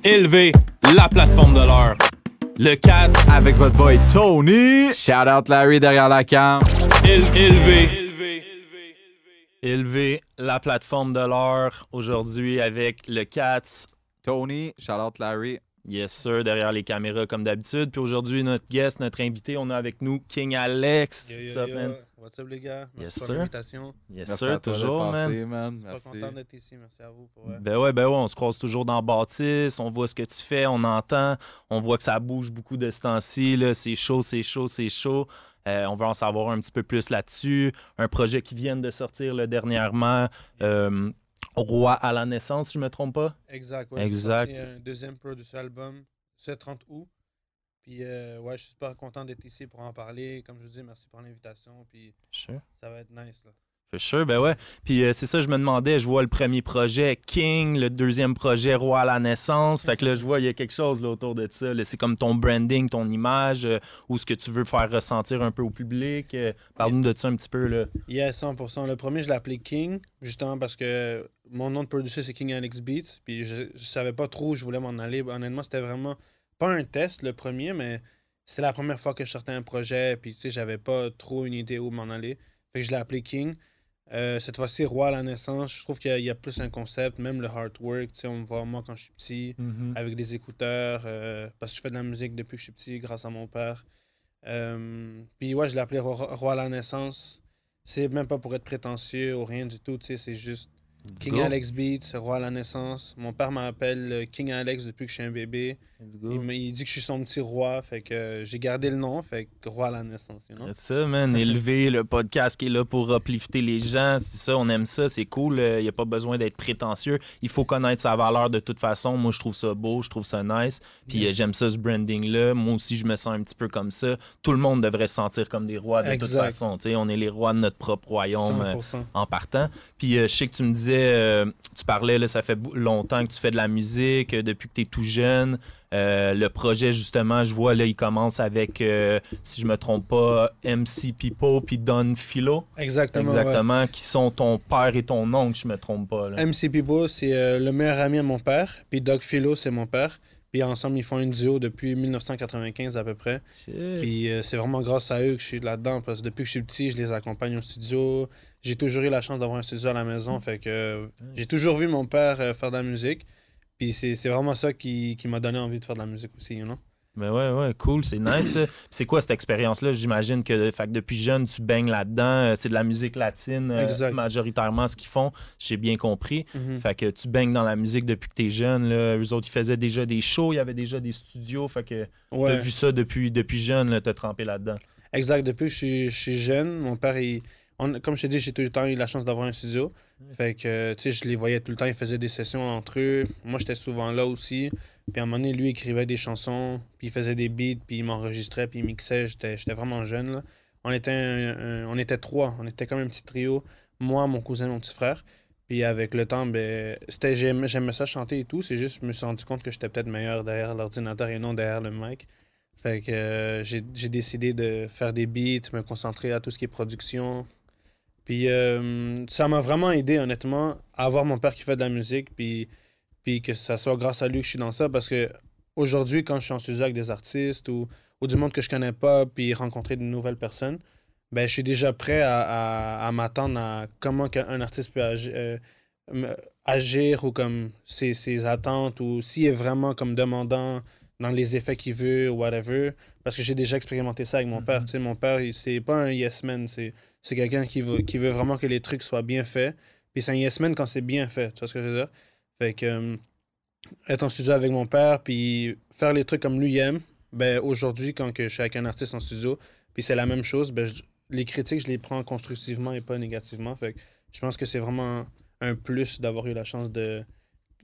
Élevé, la plateforme de l'heure. Le 4. Avec votre boy Tony. Shout out Larry derrière la cam. Élevé, la plateforme de l'heure. Aujourd'hui avec le 4. Tony, shout out Larry. Yes sir, derrière les caméras comme d'habitude. Puis aujourd'hui, notre guest, notre invité, on a avec nous King Alex. What's up, man? What's up, les gars? Merci pour l'invitation. Yes Merci sir, à toi toujours, d'être passé, man. man. Je suis Merci. pas content d'être ici. Merci à vous. Pour, Ben ouais, on se croise toujours dans Bâtisse, on voit ce que tu fais, on entend, on voit que ça bouge beaucoup de ce temps-ci, là. C'est chaud. On veut en savoir un petit peu plus là-dessus. Un projet qui vient de sortir là, dernièrement, Roi à la naissance, si je me trompe pas. Exact. Ouais, Exact. j'ai sorti un deuxième producer album ce 30 août. Puis, ouais, je suis super content d'être ici pour en parler. Comme je vous dis, merci pour l'invitation. Puis, Sure. ça va être nice, là. For sure, ben ouais. Puis c'est ça, je me demandais, je vois le premier projet King, le deuxième projet Roi à la naissance. Fait que là, je vois, il y a quelque chose là, autour de ça. Là. C'est comme ton branding, ton image, ou ce que tu veux faire ressentir un peu au public. Parle-nous de ça un petit peu, là. Yeah, 100%. Le premier, je l'ai appelé King, justement parce que mon nom de producer, c'est King Alex Beats. Puis, je savais pas trop où je voulais m'en aller. Honnêtement, c'était vraiment pas un test, le premier, mais c'est la première fois que je sortais un projet. Puis, tu sais, j'avais pas trop une idée où m'en aller. Fait que je l'ai appelé King. Cette fois-ci, Roi à la naissance, je trouve qu'il y a plus un concept, même le artwork, tu sais, on me voit moi quand je suis petit, avec des écouteurs, parce que je fais de la musique depuis que je suis petit, grâce à mon père. Puis ouais, je l'ai appelé Roi à la naissance. C'est même pas pour être prétentieux ou rien du tout, tu sais, c'est juste King Alex Beats, Roi à la naissance. Mon père m'appelle King Alex depuis que je suis un bébé. Il dit que je suis son petit roi, fait que j'ai gardé le nom, fait que Roi à la naissance, you know? C'est ça, man. Élevé, le podcast qui est là pour uplifter les gens. C'est ça, on aime ça, c'est cool. Il n'y a pas besoin d'être prétentieux. Il faut connaître sa valeur de toute façon. Moi, je trouve ça beau, je trouve ça nice. Puis j'aime ça, ce branding-là. Moi aussi, je me sens un petit peu comme ça. Tout le monde devrait se sentir comme des rois de toute façon. T'sais, on est les rois de notre propre royaume 100%. En partant. Puis je sais que tu me disais, tu parlais, là, ça fait longtemps que tu fais de la musique, depuis que tu es tout jeune. Le projet, justement, je vois, là, il commence avec, si je me trompe pas, MC Pipo puis Don Philo. Exactement. Ouais. Qui sont ton père et ton oncle, je me trompe pas. Là. MC Pipo, c'est le meilleur ami à mon père, puis Doc Philo, c'est mon père. Puis ensemble, ils font un duo depuis 1995 à peu près. Shit. Puis c'est vraiment grâce à eux que je suis là-dedans, parce que depuis que je suis petit, je les accompagne au studio. J'ai toujours eu la chance d'avoir un studio à la maison, fait que j'ai toujours vu mon père faire de la musique. Puis c'est vraiment ça qui m'a donné envie de faire de la musique aussi, you know? Ben ouais, cool, c'est nice. C'est quoi cette expérience-là? J'imagine que, fait que depuis jeune, tu baignes là-dedans. C'est de la musique latine, majoritairement, ce qu'ils font. J'ai bien compris. Fait que tu baignes dans la musique depuis que t'es jeune. Là. Eux autres, ils faisaient déjà des shows, il y avait déjà des studios. Fait que t'as vu ça depuis jeune, là, t'as trempé là-dedans. Exact. Depuis que je suis jeune, mon père, comme je t'ai dit, j'ai tout le temps eu la chance d'avoir un studio. Fait que, tu sais, je les voyais tout le temps, ils faisaient des sessions entre eux. Moi, j'étais souvent là aussi. Puis à un moment donné, lui, il écrivait des chansons, puis il faisait des beats, puis il m'enregistrait, puis il mixait. J'étais vraiment jeune, là. On était trois. On était comme un petit trio. Moi, mon cousin, mon petit frère. Puis avec le temps, ben, j'aimais ça chanter et tout. C'est juste, je me suis rendu compte que j'étais peut-être meilleur derrière l'ordinateur et non derrière le mic. Fait que j'ai décidé de faire des beats, me concentrer à tout ce qui est production. Puis ça m'a vraiment aidé, honnêtement, à avoir mon père qui fait de la musique, puis que ça soit grâce à lui que je suis dans ça, parce que aujourd'hui, quand je suis en studio avec des artistes ou du monde que je connais pas, puis rencontrer de nouvelles personnes, ben je suis déjà prêt à m'attendre à comment un artiste peut agir ou comme ses attentes, ou s'il est vraiment comme demandant dans les effets qu'il veut ou whatever, parce que j'ai déjà expérimenté ça avec mon père. Tu sais, mon père, c'est pas un yes man, c'est quelqu'un qui veut vraiment que les trucs soient bien faits. Puis c'est un yes man quand c'est bien fait. Tu vois ce que je veux dire? Fait que être en studio avec mon père, puis faire les trucs comme lui il aime, ben aujourd'hui, quand que je suis avec un artiste en studio, puis c'est la même chose, ben les critiques, je les prends constructivement et pas négativement. Fait que je pense que c'est vraiment un plus d'avoir eu la chance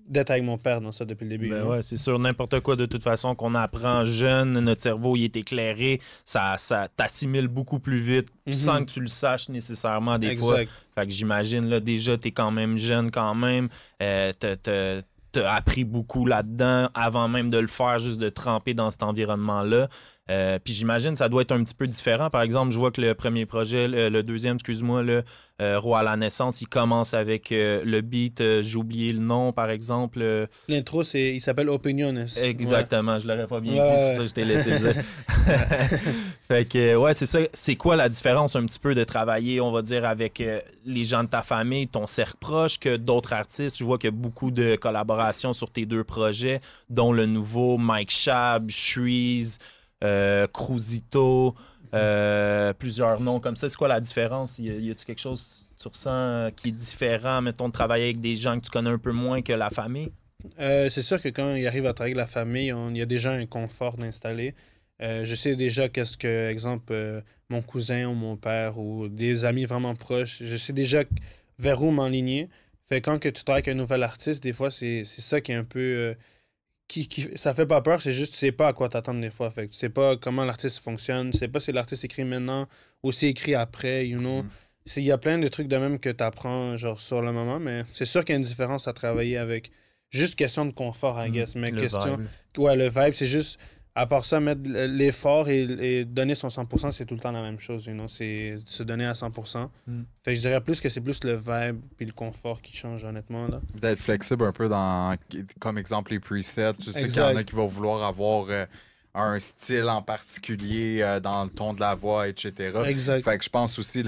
d'être avec mon père dans ça depuis le début. Ben ouais, c'est sûr, n'importe quoi de toute façon qu'on apprend jeune, notre cerveau il est éclairé, ça t'assimile beaucoup plus vite sans que tu le saches nécessairement des fois. Fait que j'imagine là déjà t'es quand même jeune quand même, t'as appris beaucoup là-dedans avant même de le faire, juste de tremper dans cet environnement-là. Puis j'imagine que ça doit être un petit peu différent. Par exemple, je vois que le premier projet, le deuxième, excuse-moi, Roi à la naissance, il commence avec le beat, j'ai oublié le nom, par exemple. L'intro, il s'appelle Opiniones. Exactement, je l'aurais pas bien dit, c'est pour ça que je t'ai laissé le dire. Fait que, ouais, c'est ça. C'est quoi la différence un petit peu de travailler, on va dire, avec les gens de ta famille, ton cercle proche, que d'autres artistes? Je vois qu'il y a beaucoup de collaborations sur tes deux projets, dont le nouveau Mike Shab, Shreeze, Cruzito, plusieurs noms comme ça. C'est quoi la différence? Y a-tu quelque chose que tu ressens qui est différent, mettons, de travailler avec des gens que tu connais un peu moins que la famille? C'est sûr que quand il arrive à travailler avec la famille, il y a déjà un confort d'installer. Je sais déjà qu'est-ce que, exemple, mon cousin ou mon père ou des amis vraiment proches, je sais déjà vers où m'enligner. Fait quand que tu travailles avec un nouvel artiste, des fois, c'est ça qui est un peu... ça fait pas peur, c'est juste tu sais pas à quoi t'attendre des fois. Fait que tu sais pas comment l'artiste fonctionne, tu sais pas si l'artiste écrit maintenant ou si écrit après, you know. Il y a plein de trucs de même que tu apprends genre sur le moment, mais c'est sûr qu'il y a une différence à travailler avec. Juste question de confort, I guess. Mais question. Vibe. Ouais, le vibe, c'est juste. À part ça, mettre l'effort et donner son 100%, c'est tout le temps la même chose, you know. C'est se donner à 100%. Fait que je dirais plus que c'est plus le vibe puis le confort qui change, honnêtement, là. D'être flexible un peu dans, comme exemple, les presets. Tu sais qu'il y en a qui vont vouloir avoir un style en particulier dans le ton de la voix, etc. Exact. Fait que je pense aussi,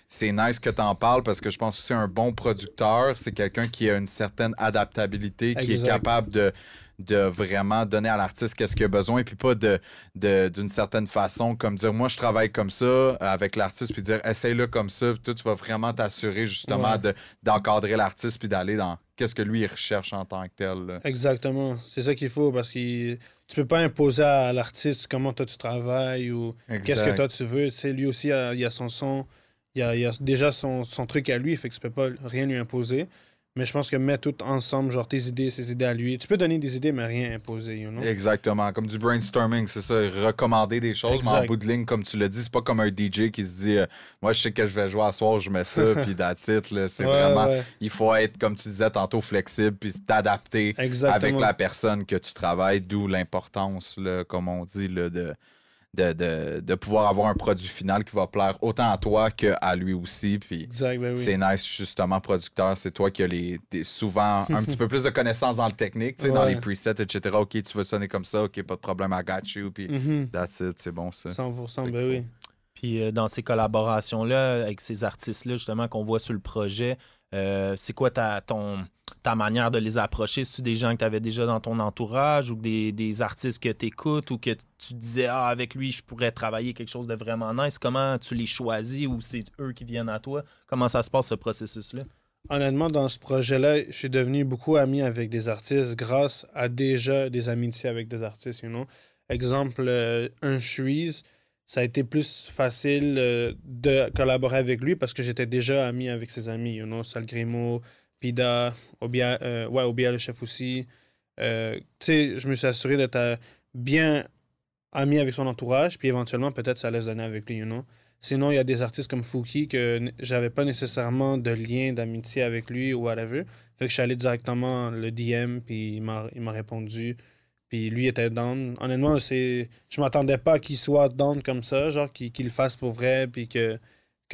c'est nice que tu en parles parce que je pense aussi un bon producteur, c'est quelqu'un qui a une certaine adaptabilité, qui est capable de vraiment donner à l'artiste qu'est-ce qu'il a besoin, puis pas d'une certaine façon, comme dire, moi, je travaille comme ça avec l'artiste, puis dire, essaye-le comme ça, puis toi, tu vas vraiment t'assurer, justement, d'encadrer l'artiste, puis d'aller dans qu'est-ce que lui, il recherche en tant que tel. Là. Exactement. C'est ça qu'il faut, parce que tu peux pas imposer à l'artiste comment toi, tu travailles, ou qu'est-ce que toi, tu veux. Tu sais, lui aussi, il a son son, il a déjà son truc à lui, fait que tu peux pas rien lui imposer. Mais je pense que mettre tout ensemble, genre tes idées, ses idées à lui. Tu peux donner des idées, mais rien imposer, you know? Exactement. Comme du brainstorming, c'est ça. Recommander des choses, mais en bout de ligne, comme tu l'as dit, c'est pas comme un DJ qui se dit moi, je sais que je vais jouer à soir, je mets ça, puis that's it. Là. C'est vraiment... Il faut être, comme tu disais tantôt, flexible, puis t'adapter avec la personne que tu travailles, d'où l'importance, là, comme on dit, là, de pouvoir avoir un produit final qui va plaire autant à toi qu'à lui aussi. Puis c'est nice, justement, producteur. C'est toi qui as souvent un petit peu plus de connaissances dans le technique, dans les presets, etc. OK, tu veux sonner comme ça, OK, pas de problème, I got you. Puis that's it, c'est bon ça. 100%, ben oui. Puis dans ces collaborations-là, avec ces artistes-là, justement, qu'on voit sur le projet, c'est quoi ta manière de les approcher? C'est-tu des gens que tu avais déjà dans ton entourage ou des artistes que tu écoutes ou que tu disais, avec lui, je pourrais travailler quelque chose de vraiment nice? Comment tu les choisis ou c'est eux qui viennent à toi? Comment ça se passe, ce processus-là? Honnêtement, dans ce projet-là, je suis devenu beaucoup ami avec des artistes grâce à déjà des amitiés avec des artistes, you know? Exemple, un Shreeze, ça a été plus facile de collaborer avec lui parce que j'étais déjà ami avec ses amis, you know? Salgrimo, Pida, Obia le chef aussi. Tu sais, je me suis assuré d'être bien ami avec son entourage, puis éventuellement, peut-être, ça laisse donner avec lui, you know? Sinon, il y a des artistes comme Fouki que j'avais pas nécessairement de lien d'amitié avec lui ou whatever. Fait que je suis allé directement le DM, puis il m'a répondu. Puis lui était down. Honnêtement, je m'attendais pas qu'il soit down comme ça, genre qu'il le fasse pour vrai, puis que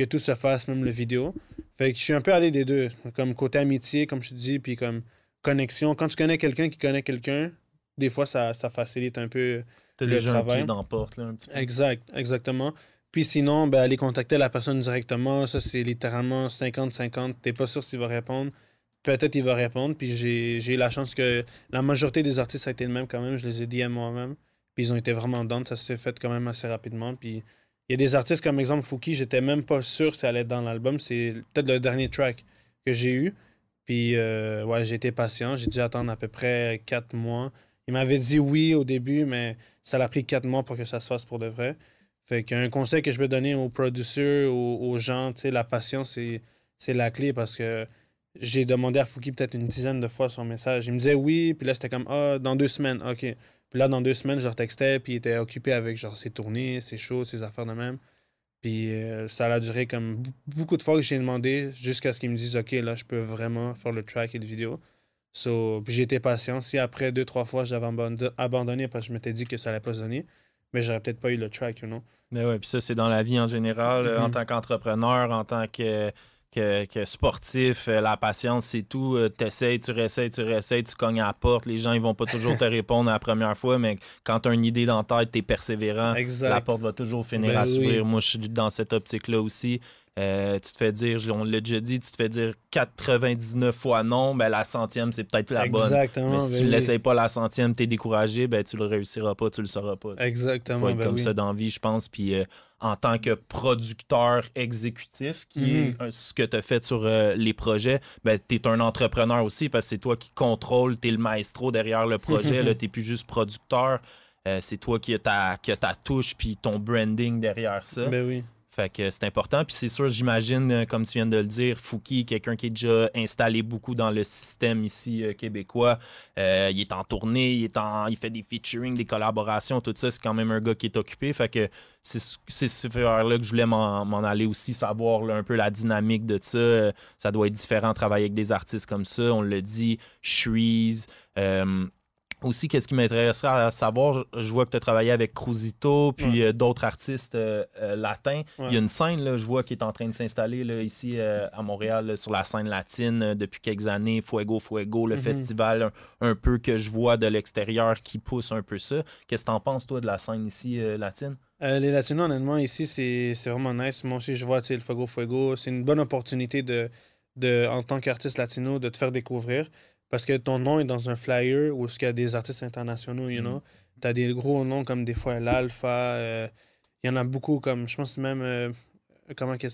tout se fasse, même le vidéo. Fait que je suis un peu allé des deux. Comme côté amitié, comme je te dis, puis comme connexion. Quand tu connais quelqu'un qui connaît quelqu'un, des fois, ça facilite un peu le travail. Un pied dans la porte, là, un petit peu. Exactement. Puis sinon, aller contacter la personne directement, ça, c'est littéralement 50-50. T'es pas sûr s'il va répondre. Peut-être il va répondre. Puis j'ai eu la chance que la majorité des artistes, ça a été le même quand même. Je les ai dit à moi-même. Puis ils ont été vraiment down. Ça s'est fait quand même assez rapidement. Puis il y a des artistes comme exemple Fouki, j'étais même pas sûr si ça allait être dans l'album. C'est peut-être le dernier track que j'ai eu. Puis j'ai été patient. J'ai dû attendre à peu près 4 mois. Il m'avait dit oui au début, mais ça l'a pris 4 mois pour que ça se fasse pour de vrai. Fait qu'un conseil que je peux donner aux producers, aux gens, tu sais, la patience, c'est la clé parce que j'ai demandé à Fouki peut-être une dizaine de fois son message. Il me disait oui, puis là, c'était comme dans 2 semaines, OK. Puis là, dans 2 semaines, je leur textais, puis il était occupé avec genre ses tournées, ses shows, ses affaires de même. Puis ça a duré comme beaucoup de fois que j'ai demandé jusqu'à ce qu'ils me disent OK, là, je peux vraiment faire le track et le vidéo. Puis j'ai été patient. Si après 2-3 fois, j'avais abandonné parce que je m'étais dit que ça allait pas se donner, mais j'aurais peut-être pas eu le track, you know. Mais ouais, puis ça, c'est dans la vie en général, en tant qu'entrepreneur, en tant que sportif, la patience, c'est tout. T'essayes, tu réessayes, tu cognes à la porte. Les gens, ils vont pas toujours te répondre la première fois, mais quand tu as une idée dans la tête, tu es persévérant, la porte va toujours finir à s'ouvrir. Moi, je suis dans cette optique-là aussi. Tu te fais dire, on l'a déjà dit, tu te fais dire 99 fois non, ben la 100e, c'est peut-être la bonne. Mais si tu ne l'essayes pas la 100e, tu es découragé, ben tu le réussiras pas, tu le sauras pas. Exactement. Il faut être comme ça dans la vie, je pense. Puis en tant que producteur exécutif, qui est ce que tu as fait sur les projets, ben tu es un entrepreneur aussi parce que c'est toi qui contrôle, tu es le maestro derrière le projet, tu n'es plus juste producteur. C'est toi qui as ta touche puis ton branding derrière ça. Ben oui. Fait que c'est important. Puis c'est sûr, j'imagine, comme tu viens de le dire, Fouki, quelqu'un qui est déjà installé beaucoup dans le système ici québécois. Il est en tournée, il fait des featuring, des collaborations, tout ça. C'est quand même un gars qui est occupé. Fait que c'est ce faire-là que je voulais m'en aller aussi, savoir là, un peu la dynamique de ça. Ça doit être différent de travailler avec des artistes comme ça. On le dit, Shreeze. Aussi, qu'est-ce qui m'intéresserait à savoir, je vois que tu as travaillé avec Cruzito, puis d'autres artistes latins. Ouais. Il y a une scène, là, je vois, qui est en train de s'installer là, ici à Montréal, là, sur la scène latine depuis quelques années. Fuego, le festival un peu que je vois de l'extérieur qui pousse un peu ça. Qu'est-ce que tu en penses, toi, de la scène ici latine? Les latinos, honnêtement, ici, c'est vraiment nice. Moi aussi, je vois le Fuego. C'est une bonne opportunité en tant qu'artiste latino de te faire découvrir. Parce que ton nom est dans un flyer où il y a des artistes internationaux, you know. Tu as des gros noms comme des fois l'Alpha. Il y en a beaucoup, comme je pense même.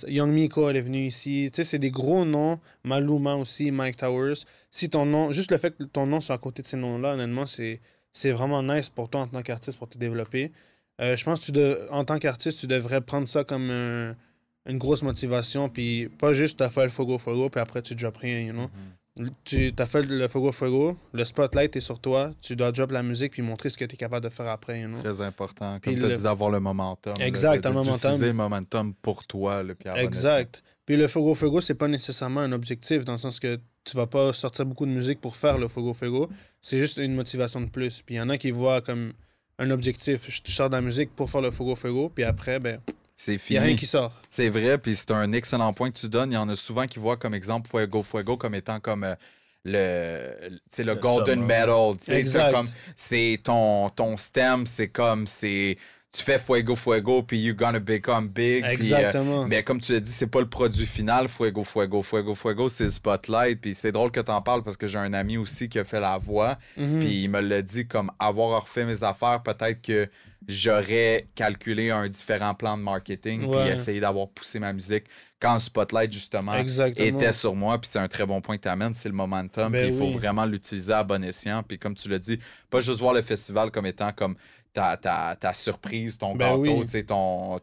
Young Miko, elle est venue ici. Tu sais, c'est des gros noms. Maluma aussi, Mike Towers. Si ton nom, juste le fait que ton nom soit à côté de ces noms-là, honnêtement, c'est vraiment nice pour toi en tant qu'artiste pour te développer. Je pense que en tant qu'artiste, tu devrais prendre ça comme une grosse motivation. Puis pas juste tu as fait le Fuego, puis après tu drops rien, you know. Tu as fait le Fuego, le spotlight est sur toi, tu dois drop la musique puis montrer ce que tu es capable de faire après. You know? Très important. Comme tu as dit, d'avoir le momentum. Exact, le momentum. D'utiliser le momentum pour toi. Puis exact. Puis le Fuego, c'est pas nécessairement un objectif dans le sens que tu vas pas sortir beaucoup de musique pour faire le Fuego. C'est juste une motivation de plus. Puis il y en a qui voient comme un objectif. Je sors de la musique pour faire le Fuego, puis après, ben... C'est fini. Il n'y a rien qui sort. C'est vrai, puis c'est un excellent point que tu donnes. Il y en a souvent qui voient comme exemple Fuego comme étant comme le golden medal. C'est ton stem, c'est comme tu fais Fuego, puis you're gonna become big. Exactement. Mais comme tu l'as dit, c'est pas le produit final, Fuego, c'est le spotlight. Puis c'est drôle que t'en parles parce que j'ai un ami aussi qui a fait la voix. Puis il me l'a dit, comme avoir refait mes affaires, peut-être que j'aurais calculé un différent plan de marketing puis essayé d'avoir poussé ma musique quand le spotlight, justement, était sur moi. Puis c'est un très bon point que tu amènes, c'est le momentum. Puis il faut vraiment l'utiliser à bon escient. Puis comme tu l'as dit, pas juste voir le festival comme étant comme ta surprise, ton gâteau,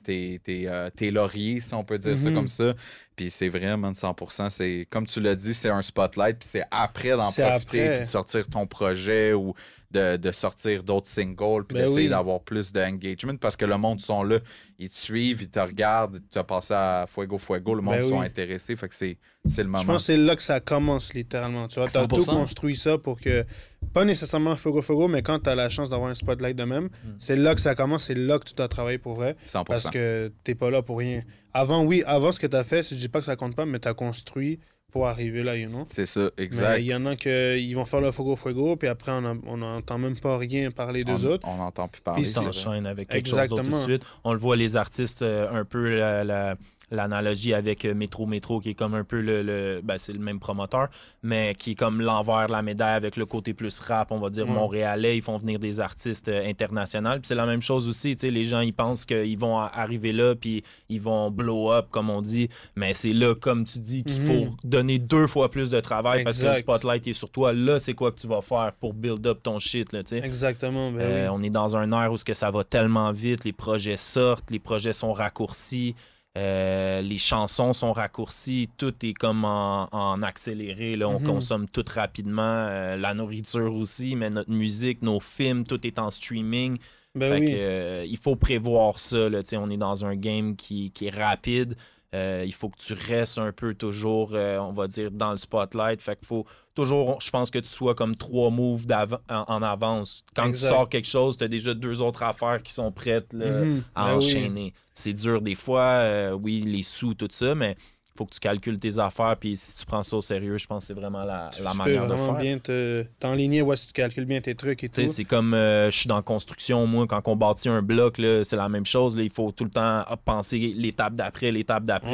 tes lauriers, si on peut dire ça comme ça. Puis c'est vraiment 100%. C'est, comme tu l'as dit, c'est un spotlight. Puis c'est après d'en profiter puis de sortir ton projet ou de sortir d'autres singles puis d'essayer d'avoir plus d'engagement parce que le monde sont là, ils te suivent, ils te regardent, tu as passé à Fuego, le monde sont intéressés, fait que c'est le moment. Je pense que c'est là que ça commence littéralement, tu vois, t'as tout construit ça pour que, pas nécessairement Fuego, mais quand t'as la chance d'avoir un spotlight de même, c'est là que ça commence, c'est là que tu dois travailler pour vrai, 100%. Parce que t'es pas là pour rien. Avant ce que t'as fait, je dis pas que ça compte pas, mais t'as construit pour arriver là, you know? C'est ça, exact. Il y en a qui vont faire le Fuego, puis après, on n'entend même pas rien parler d'eux autres. On n'entend plus parler. Puis t'enchaînes avec quelque chose d'autre tout de suite. On le voit, les artistes, un peu l'analogie avec Métro, qui est comme un peu c'est le même promoteur, mais qui est comme l'envers de la médaille avec le côté plus rap, on va dire montréalais. Ils font venir des artistes internationaux. Puis c'est la même chose aussi, tu sais, les gens, ils pensent qu'ils vont arriver là, puis ils vont blow up, comme on dit, mais c'est là, comme tu dis, qu'il faut donner 2 fois plus de travail parce que le spotlight est sur toi. Là, c'est quoi que tu vas faire pour build up ton shit, là, tu sais. Exactement. On est dans un air où ça va tellement vite, les projets sortent, les projets sont raccourcis. Les chansons sont raccourcies, tout est comme en accéléré, là, on consomme tout rapidement, la nourriture aussi, mais notre musique, nos films, tout est en streaming. Il faut prévoir ça, là, on est dans un game qui est rapide. il faut que tu restes un peu toujours, on va dire, dans le spotlight. Fait qu'il faut toujours, je pense que tu sois comme 3 moves en avance. Quand tu sors quelque chose, tu as déjà 2 autres affaires qui sont prêtes là, à enchaîner. Oui. C'est dur des fois, oui, les sous, tout ça, mais faut que tu calcules tes affaires, puis si tu prends ça au sérieux, je pense que c'est vraiment la manière de faire. Tu peux vraiment bien t'enligner, si tu calcules bien tes trucs et tout. C'est comme, je suis dans construction, moi, quand on bâtit un bloc, là, c'est la même chose. Là, il faut tout le temps penser l'étape d'après.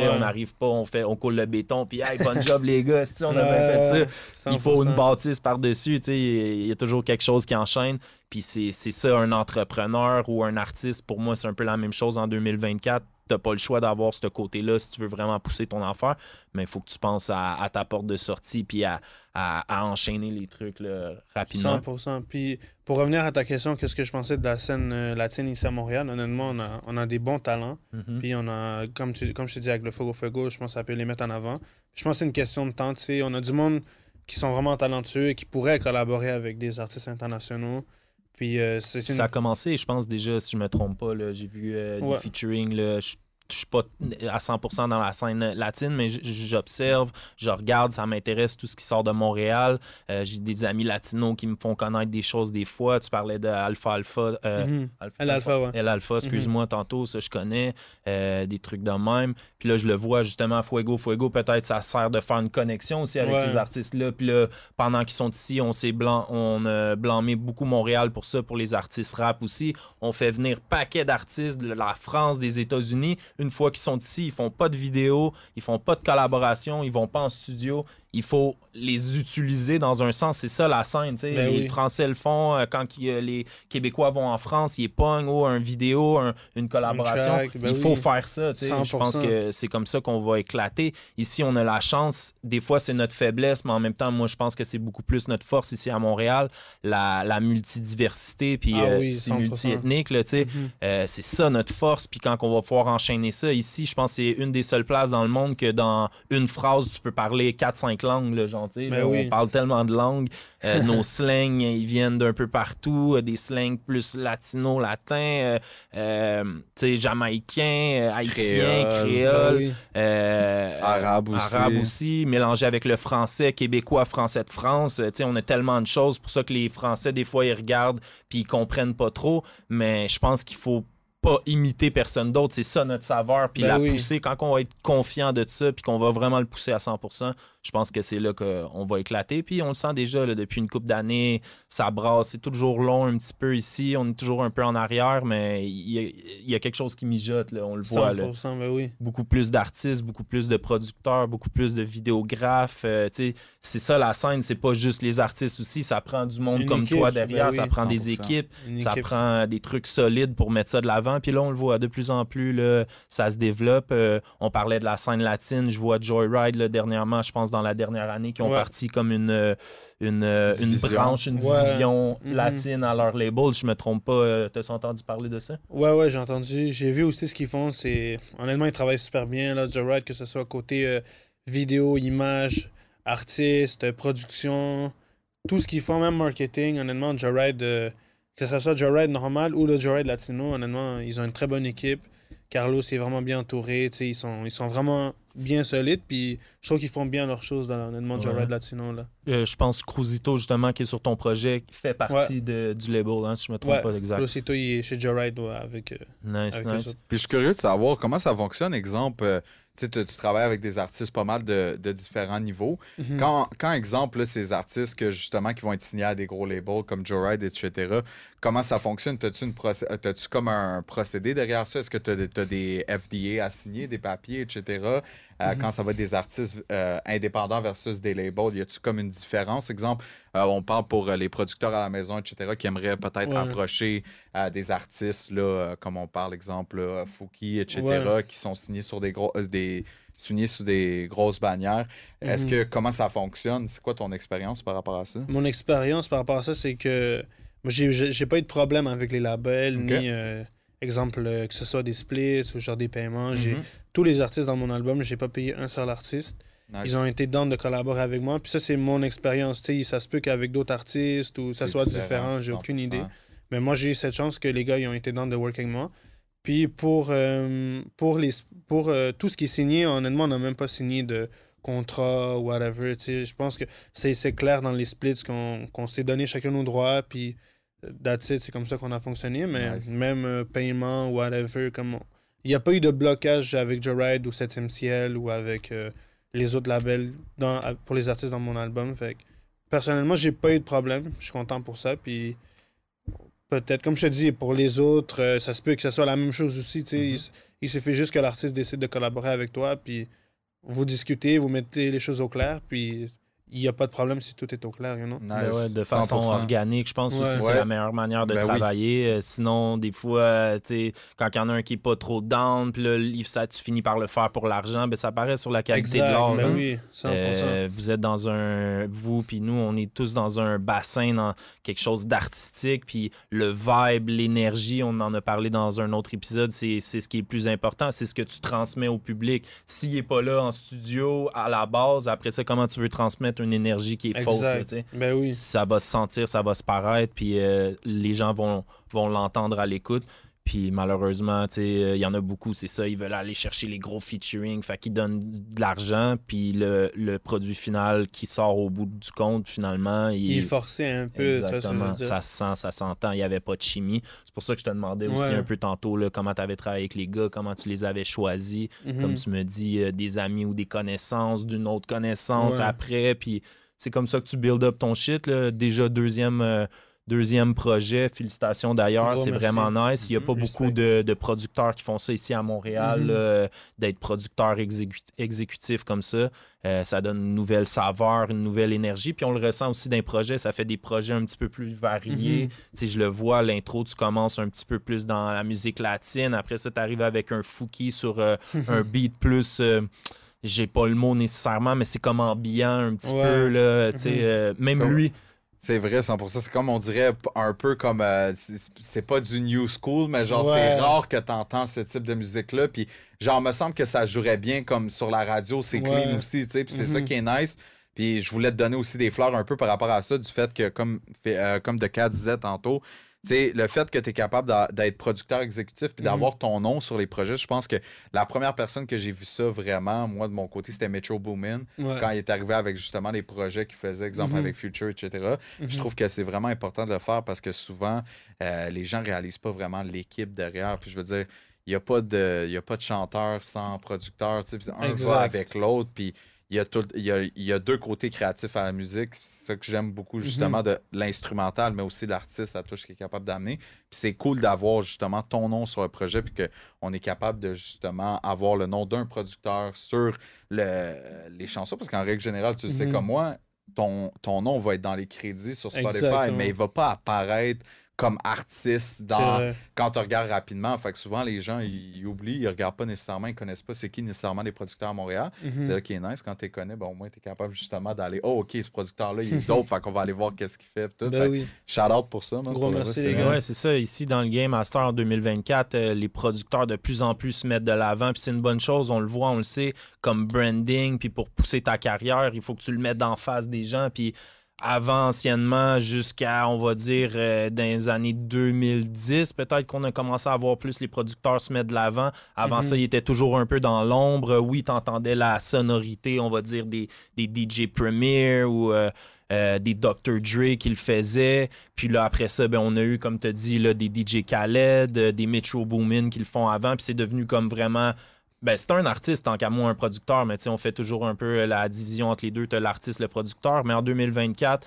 On n'arrive pas, on coule le béton, puis hey, bon job les gars, on a bien fait ça. 100%. Il faut une bâtisse par-dessus, il y a toujours quelque chose qui enchaîne. Puis c'est ça, un entrepreneur ou un artiste, pour moi, c'est un peu la même chose en 2024. Tu n'as pas le choix d'avoir ce côté-là si tu veux vraiment pousser ton affaire, mais il faut que tu penses à ta porte de sortie puis à enchaîner les trucs là, rapidement. 100%. Puis pour revenir à ta question, qu'est-ce que je pensais de la scène latine ici à Montréal? Honnêtement, on a des bons talents. Puis on a, comme je t'ai dit, avec le Fuego Fuego, je pense que ça peut les mettre en avant. Je pense que c'est une question de temps. On a du monde qui sont vraiment talentueux et qui pourraient collaborer avec des artistes internationaux. Puis, ça a commencé, je pense déjà, si je me trompe pas, là, j'ai vu des featuring, là, je suis pas à 100% dans la scène latine, mais j'observe, je regarde, ça m'intéresse tout ce qui sort de Montréal. J'ai des amis latinos qui me font connaître des choses des fois. Tu parlais de Alpha. Alpha, excuse-moi, tantôt, ça je connais. Des trucs de même. Puis là, je le vois justement, Fuego, peut-être ça sert de faire une connexion aussi avec ces artistes-là. Puis là, pendant qu'ils sont ici, on a blâmé beaucoup Montréal pour ça, pour les artistes rap aussi. On fait venir paquet d'artistes de la France, des États-Unis. Une fois qu'ils sont ici, ils font pas de vidéo, ils font pas de collaboration, ils vont pas en studio. Il faut les utiliser dans un sens. C'est ça la scène. Les Français le font. Quand les Québécois vont en France, ils pognent un vidéo, une collaboration. Il faut faire ça. Je pense que c'est comme ça qu'on va éclater. Ici, on a la chance. Des fois, c'est notre faiblesse, mais en même temps, moi, je pense que c'est beaucoup plus notre force ici à Montréal. La multidiversité, puis c'est multiethnique. C'est ça notre force. Puis quand on va pouvoir enchaîner ça, ici, je pense que c'est une des seules places dans le monde que dans une phrase, tu peux parler 4-5 langues, là, genre, on parle tellement de langues. Nos slangs, ils viennent d'un peu partout. Des slangs plus latino, latins, jamaïcains, haïtiens, créoles. Arabe aussi. Mélangé avec le français, québécois, français de France. On a tellement de choses. C'est pour ça que les Français, des fois, ils regardent puis ils comprennent pas trop. Mais je pense qu'il faut pas imiter personne d'autre, c'est ça notre saveur, puis pousser, quand on va être confiant de ça, puis qu'on va vraiment le pousser à 100%, je pense que c'est là qu'on va éclater, puis on le sent déjà, là, depuis une couple d'années, ça brasse, c'est toujours long un petit peu ici, on est toujours un peu en arrière, mais il y a quelque chose qui mijote, là, on le voit. 100%, là. Beaucoup plus d'artistes, beaucoup plus de producteurs, beaucoup plus de vidéographes, c'est ça la scène, c'est pas juste les artistes aussi, ça prend du monde comme toi derrière, ça prend 100%. Des équipes, ça prend des trucs solides pour mettre ça de l'avant. Puis là, on le voit de plus en plus, là, ça se développe. On parlait de la scène latine. Je vois Joyride là, dernièrement, je pense dans la dernière année, qui ont parti comme une branche, une division latine à leur label. Je me trompe pas. T'as entendu parler de ça? Ouais, j'ai entendu. J'ai vu aussi ce qu'ils font. Honnêtement, ils travaillent super bien, là, Joyride, que ce soit côté vidéo, image, artiste, production, tout ce qu'ils font, même marketing. Honnêtement, Joyride... que ce soit Joyride normal ou le Joyride latino, honnêtement, ils ont une très bonne équipe. Carlos est vraiment bien entouré. Ils sont vraiment bien solides. Puis je trouve qu'ils font bien leurs choses dans honnêtement Joyride latino. Là. Je pense que Cruzito, justement, qui est sur ton projet, fait partie du label, hein, si je me trompe pas exact. Cruzito, il est chez Joyride avec nice. Puis je suis curieux de savoir comment ça fonctionne. Exemple, tu travailles avec des artistes pas mal de différents niveaux. Quand exemple, là, ces artistes justement qui vont être signés à des gros labels comme Joyride, etc., comment ça fonctionne? T'as-tu comme un procédé derrière ça? Est-ce que tu as des FDA à signer, des papiers, etc.? Quand ça va être des artistes indépendants versus des labels, y a-tu comme une différence? Exemple, on parle pour les producteurs à la maison, etc., qui aimeraient peut-être approcher des artistes, là, comme on parle, exemple, Fouki, etc., qui sont signés sur signés sous des grosses bannières. Est-ce que comment ça fonctionne? C'est quoi ton expérience par rapport à ça? Mon expérience par rapport à ça, c'est que moi, j'ai pas eu de problème avec les labels, ni exemple que ce soit des splits ou genre des paiements. Tous les artistes dans mon album, j'ai pas payé un seul artiste. Nice. Ils ont été down de collaborer avec moi. Puis ça, c'est mon expérience. Ça se peut qu'avec d'autres artistes ou ça soit différent, j'ai aucune idée. Mais moi, j'ai eu cette chance que les gars ils ont été down de work avec moi. Puis pour tout ce qui est signé, honnêtement, on n'a même pas signé de contrat ou whatever. Je pense que c'est clair dans les splits qu'on s'est donné chacun nos droits. Puis that's it, c'est comme ça qu'on a fonctionné. Mais même paiement ou whatever, il n'y a pas eu de blocage avec Joe Ride ou 7e Ciel ou avec les autres labels pour les artistes dans mon album. Fait que, personnellement, j'ai pas eu de problème. Je suis content pour ça. Puis peut-être, comme je te dis, pour les autres, ça se peut que ce soit la même chose aussi. Il suffit juste que l'artiste décide de collaborer avec toi, puis vous discutez, vous mettez les choses au clair, puis il n'y a pas de problème si tout est au clair, you know? Nice. De façon 100%. Organique, je pense aussi c'est la meilleure manière de travailler. Sinon, des fois, quand il y en a un qui n'est pas trop down, puis là, tu finis par le faire pour l'argent, ben, ça paraît sur la qualité de l'art. Ben oui, 100%. Vous êtes dans vous puis nous, on est tous dans un bassin, dans quelque chose d'artistique, puis le vibe, l'énergie, on en a parlé dans un autre épisode, c'est ce qui est le plus important, c'est ce que tu transmets au public. S'il n'est pas là en studio, à la base, après ça, comment tu veux transmettre une énergie qui est fausse. Là, ben oui. Ça va se sentir, ça va se paraître, puis les gens vont l'entendre à l'écoute. Puis malheureusement, il y en a beaucoup, c'est ça, ils veulent aller chercher les gros featuring, fait qu'ils donnent de l'argent, puis le produit final qui sort au bout du compte, finalement... Il est forcé un peu. Exactement, ça se sent, ça s'entend, il n'y avait pas de chimie. C'est pour ça que je te demandais aussi un peu tantôt là, comment tu avais travaillé avec les gars, comment tu les avais choisis, comme tu me dis, des amis ou des connaissances, d'une autre connaissance après, puis c'est comme ça que tu build up ton shit, là. Déjà deuxième projet, félicitations d'ailleurs, c'est vraiment nice. Il n'y a pas beaucoup de producteurs qui font ça ici à Montréal, là, d'être producteur exécutif comme ça. Ça donne une nouvelle saveur, une nouvelle énergie. Puis on le ressent aussi dans les projets, ça fait des projets un petit peu plus variés. Je le vois, l'intro, tu commences un petit peu plus dans la musique latine. Après ça, tu arrives avec un Fouki sur un beat plus... j'ai pas le mot nécessairement, mais c'est comme ambiant un petit peu. Là, même lui... C'est vrai, 100%. C'est comme, on dirait, un peu comme... c'est pas du new school, mais genre, c'est rare que t'entends ce type de musique-là. Puis genre, me semble que ça jouerait bien comme sur la radio. C'est clean aussi, tu sais. Puis c'est ça qui est nice. Puis je voulais te donner aussi des fleurs un peu par rapport à ça, du fait que, comme The Cat disait tantôt, tu sais, le fait que tu es capable d'être producteur exécutif puis d'avoir ton nom sur les projets, je pense que la première personne que j'ai vu ça vraiment, moi, de mon côté, c'était Metro Boomin, quand il est arrivé avec justement les projets qu'il faisait, exemple avec Future, etc. Je trouve que c'est vraiment important de le faire parce que souvent, les gens réalisent pas vraiment l'équipe derrière. Puis je veux dire, il n'y a pas de chanteur sans producteur. Un va avec l'autre, puis il y a deux côtés créatifs à la musique. C'est ça que j'aime beaucoup, justement, de l'instrumental, mais aussi l'artiste à touche qui est capable d'amener. Puis c'est cool d'avoir, justement, ton nom sur un projet, puis qu'on est capable de, justement, avoir le nom d'un producteur sur les chansons. Parce qu'en règle générale, tu le sais comme moi, ton nom va être dans les crédits sur Spotify, mais il va pas apparaître comme artiste quand tu regardes rapidement. Fait que souvent, les gens, ils oublient, ils regardent pas nécessairement, ils connaissent pas c'est qui nécessairement les producteurs à Montréal. C'est là qui est nice. Quand tu les connais, ben, au moins, tu es capable justement d'aller « Oh, OK, ce producteur-là, il est dope. » Fait qu'on va aller voir qu'est-ce qu'il fait. Tout. Shout-out pour ça. Gros merci, les gars. Ouais, c'est ça. Ici, dans le game, à Star en 2024, les producteurs de plus en plus se mettent de l'avant. Puis c'est une bonne chose. On le voit, on le sait, comme branding. Puis pour pousser ta carrière, il faut que tu le mettes en face des gens. Puis avant, anciennement, jusqu'à, on va dire, dans les années 2010, peut-être qu'on a commencé à voir plus les producteurs se mettre de l'avant. Avant ça, ils étaient toujours un peu dans l'ombre. Oui, tu entendais la sonorité, on va dire, des DJ Premier ou des Dr. Dre qui le faisaient. Puis là, après ça, ben, on a eu, comme tu as dit, là, des DJ Khaled, des Metro Boomin qui le font avant. Puis c'est devenu comme vraiment... Ben, c'est un artiste, tant qu'à moi, un producteur, mais on fait toujours un peu la division entre les deux. Tu as l'artiste, le producteur. Mais en 2024,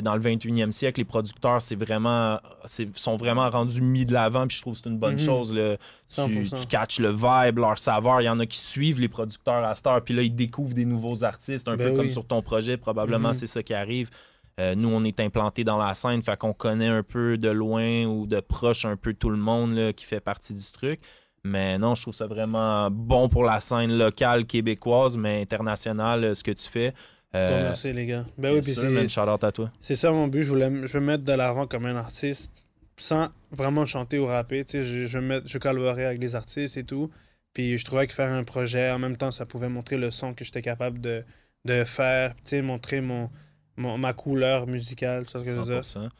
dans le 21e siècle, les producteurs sont vraiment rendus mis de l'avant. Puis je trouve que c'est une bonne chose. Là. Tu catches le vibe, leur saveur. Il y en a qui suivent les producteurs à cette heure. Puis là, ils découvrent des nouveaux artistes, un peu comme sur ton projet. Probablement, c'est ça qui arrive. Nous, on est implantés dans la scène, fait qu'on connaît un peu de loin ou de proche un peu tout le monde là, qui fait partie du truc. Mais non, je trouve ça vraiment bon pour la scène locale québécoise, mais internationale, ce que tu fais. Merci, les gars. Ben oui, puis c'est shout-out à toi. C'est ça mon but. Je veux mettre de l'avant comme un artiste sans vraiment chanter ou rapper. Je collaborais avec les artistes et tout. Puis je trouvais que faire un projet, en même temps, ça pouvait montrer le son que j'étais capable de faire. Montrer ma couleur musicale, ça ce que je veux dire.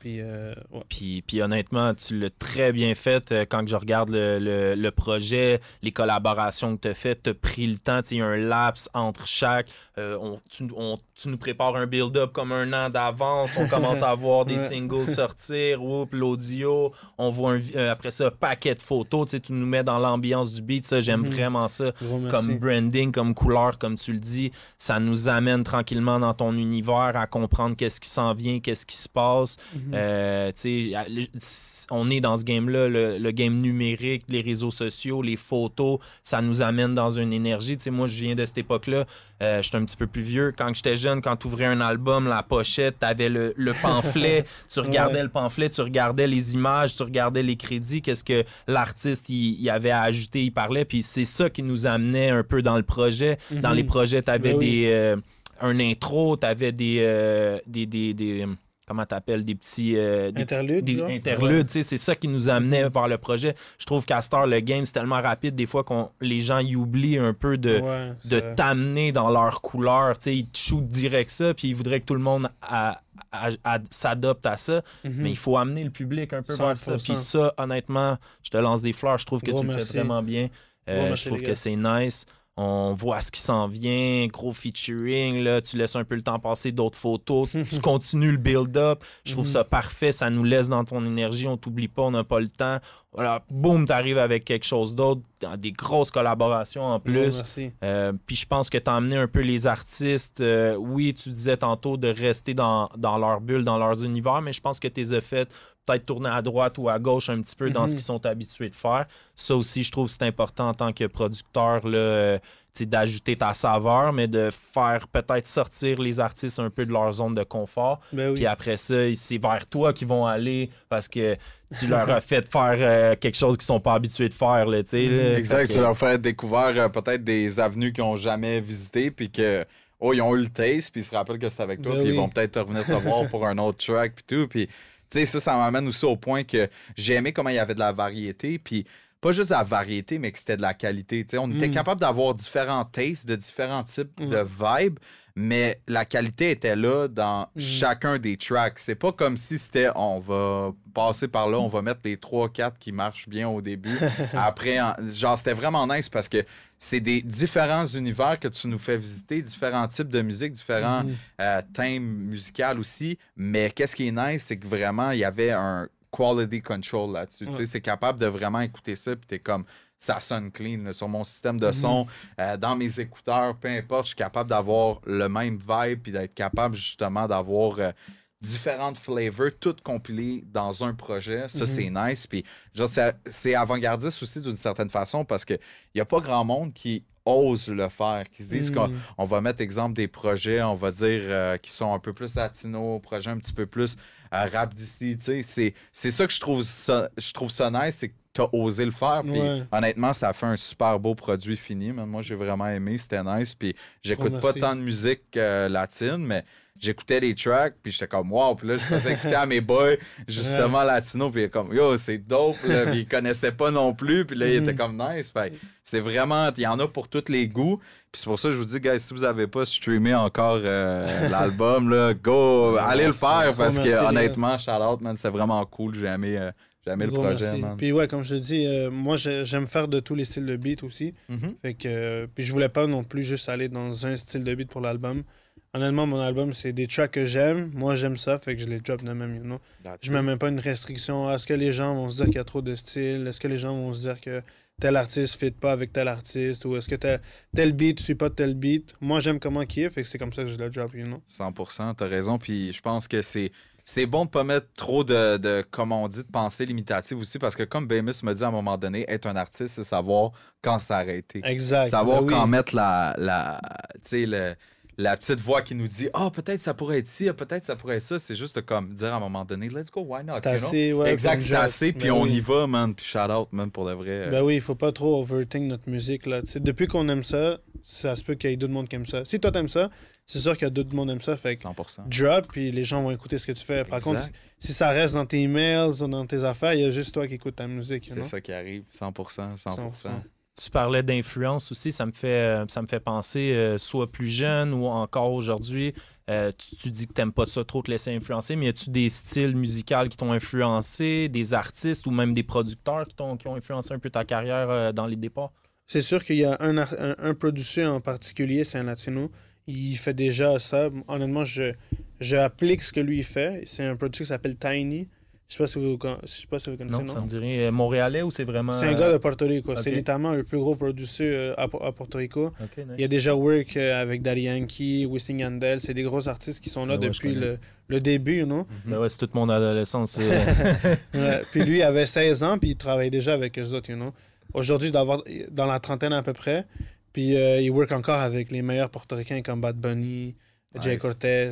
Puis honnêtement, tu l'as très bien fait quand je regarde le projet, les collaborations que tu as faites, tu as pris le temps, il y a un laps entre chaque. Tu nous prépares un build-up comme 1 an d'avance, on commence à voir des singles sortir, l'audio, on voit après ça, paquet de photos, tu nous mets dans l'ambiance du beat, ça j'aime vraiment ça. Comme branding, comme couleur, comme tu le dis, ça nous amène tranquillement dans ton univers à comprendre qu'est-ce qui s'en vient, qu'est-ce qui se passe. On est dans ce game-là, le game numérique, les réseaux sociaux, les photos, ça nous amène dans une énergie. Moi, je viens de cette époque-là, je suis un petit peu plus vieux. Quand j'étais jeune, quand tu ouvrais un album, la pochette, tu avais le pamphlet, tu regardais le pamphlet, tu regardais les images, tu regardais les crédits, qu'est-ce que l'artiste il avait à ajouter, il parlait, puis c'est ça qui nous amenait un peu dans le projet. Dans les projets, tu avais un intro, tu avais des comment t'appelles, des petits interludes, c'est ça qui nous amenait vers le projet. Je trouve qu'à Star, le game, c'est tellement rapide, des fois, les gens y oublient un peu de t'amener dans leur couleur. Ils te shootent direct ça, puis ils voudraient que tout le monde s'adopte à ça, mais il faut amener le public un peu vers ça. Puis ça, honnêtement, je te lance des fleurs, je trouve que tu le fais vraiment bien. Je trouve que c'est nice. On voit ce qui s'en vient, gros featuring, là, tu laisses un peu le temps passer, d'autres photos, tu continues le build-up. Je trouve ça parfait, ça nous laisse dans ton énergie, on t'oublie pas, on n'a pas le temps. Voilà, boum, t'arrives avec quelque chose d'autre, des grosses collaborations en plus. Puis je pense que t'as amené un peu les artistes. Oui, tu disais tantôt de rester dans leur bulle, dans leurs univers, mais je pense que tes effets peut-être tourner à droite ou à gauche un petit peu dans ce qu'ils sont habitués de faire. Ça aussi, je trouve que c'est important en tant que producteur là, d'ajouter ta saveur, mais de faire peut-être sortir les artistes un peu de leur zone de confort. Puis après ça, c'est vers toi qu'ils vont aller parce que tu leur as fait faire quelque chose qu'ils sont pas habitués de faire. Là, exact, tu leur fais découvrir peut-être des avenues qu'ils n'ont jamais visitées, puis que ils ont eu le taste, puis ils se rappellent que c'est avec toi, puis ils vont peut-être revenir te voir pour un autre track, puis tout. Puis ça m'amène aussi au point que j'ai aimé comment il y avait de la variété, puis pas juste de la variété, mais que c'était de la qualité. On était capable d'avoir différents tastes, de différents types de vibes, mais la qualité était là dans chacun des tracks. C'est pas comme si c'était on va passer par là, on va mettre les 3-4 qui marchent bien au début. Après, genre, c'était vraiment nice parce que c'est des différents univers que tu nous fais visiter, différents types de musique, différents thèmes musicaux aussi. Mais qu'est-ce qui est nice, c'est que vraiment, il y avait un quality control là-dessus. Tu sais, c'est capable de vraiment écouter ça, puis t'es comme, ça sonne clean. Là, sur mon système de son, dans mes écouteurs, peu importe, je suis capable d'avoir le même vibe, puis d'être capable justement d'avoir différentes flavors, toutes compilées dans un projet. Ça, c'est nice. Puis, genre, c'est avant-gardiste aussi d'une certaine façon, parce qu'il n'y a pas grand monde qui osent le faire, qui se disent qu'on va mettre exemple des projets, on va dire qui sont un peu plus latino, projets un petit peu plus rap d'ici, tu sais, c'est ça que je trouve ça nice, c'est que t'as osé le faire, puis honnêtement, ça a fait un super beau produit fini, moi j'ai vraiment aimé, c'était nice, puis j'écoute pas tant de musique latine, mais j'écoutais les tracks, puis j'étais comme wow, puis là je faisais écouter à mes boys justement latino, puis comme yo c'est dope, là, puis ils connaissaient pas non plus, puis là ils étaient comme nice, fait c'est vraiment, il y en a pour tous les goûts, puis c'est pour ça que je vous dis guys, si vous avez pas streamé encore l'album là, go, allez le faire, parce que honnêtement, shout out man, c'est vraiment cool, j'ai aimé le projet, man. Puis ouais, comme je te dis, moi j'aime faire de tous les styles de beat aussi. Fait que puis je voulais pas non plus juste aller dans un style de beat pour l'album. Honnêtement, mon album, c'est des tracks que j'aime. Moi, j'aime ça, fait que je les drop de même, you know. Je me mets pas une restriction. Est-ce que les gens vont se dire qu'il y a trop de styles? Est-ce que les gens vont se dire que tel artiste ne fit pas avec tel artiste? Ou est-ce que tel beat ne suit pas tel beat? Moi, j'aime comment il est, fait que c'est comme ça que je le drop, you know. 100%, t'as raison. Puis je pense que c'est bon de pas mettre trop de, comme on dit, de pensée limitative aussi, parce que comme Bemis m'a dit à un moment donné, être un artiste, c'est savoir quand s'arrêter. Exact. Savoir quand mettre la petite voix qui nous dit « Ah, peut-être ça pourrait être ci, peut-être ça pourrait être ça ». C'est juste comme dire à un moment donné « Let's go, why not? » C'est assez, ouais. Exact, c'est assez, puis on y va, man. Puis shout out, man, pour de vrai. Ben oui, il faut pas trop overthink notre musique, là. T'sais, depuis qu'on aime ça, ça se peut qu'il y ait d'autres monde qui aiment ça. Si toi t'aimes ça, c'est sûr qu'il y a d'autres monde qui aiment ça, fait que 100%. Drop, puis les gens vont écouter ce que tu fais. Par contre, si ça reste dans tes emails ou dans tes affaires, il y a juste toi qui écoutes ta musique. C'est ça qui arrive, 100%. Tu parlais d'influence aussi, ça me fait penser, soit plus jeune ou encore aujourd'hui, tu dis que tu n'aimes pas ça trop te laisser influencer, mais y a-tu des styles musicaux qui t'ont influencé, des artistes ou même des producteurs qui ont influencé un peu ta carrière dans les départs? C'est sûr qu'il y a un producteur en particulier, c'est un latino. Il fait déjà ça. Honnêtement, je applique ce que lui fait. C'est un producteur qui s'appelle Tiny. Je sais pas si vous connaissez. Non, ça me dirait Montréalais ou c'est vraiment... C'est un gars de Porto Rico. Okay. C'est littéralement le plus gros producteur à Porto Rico. Okay, nice. Il y a déjà work avec Daddy Yankee, Wisin Yandel. C'est des gros artistes qui sont là depuis le début, you know? Ben ouais, c'est toute mon adolescence. Ouais, puis lui, il avait 16 ans, puis il travaillait déjà avec eux autres, you know? Aujourd'hui, dans la trentaine à peu près. Puis il work encore avec les meilleurs portoricains comme Bad Bunny, Jay Cortez,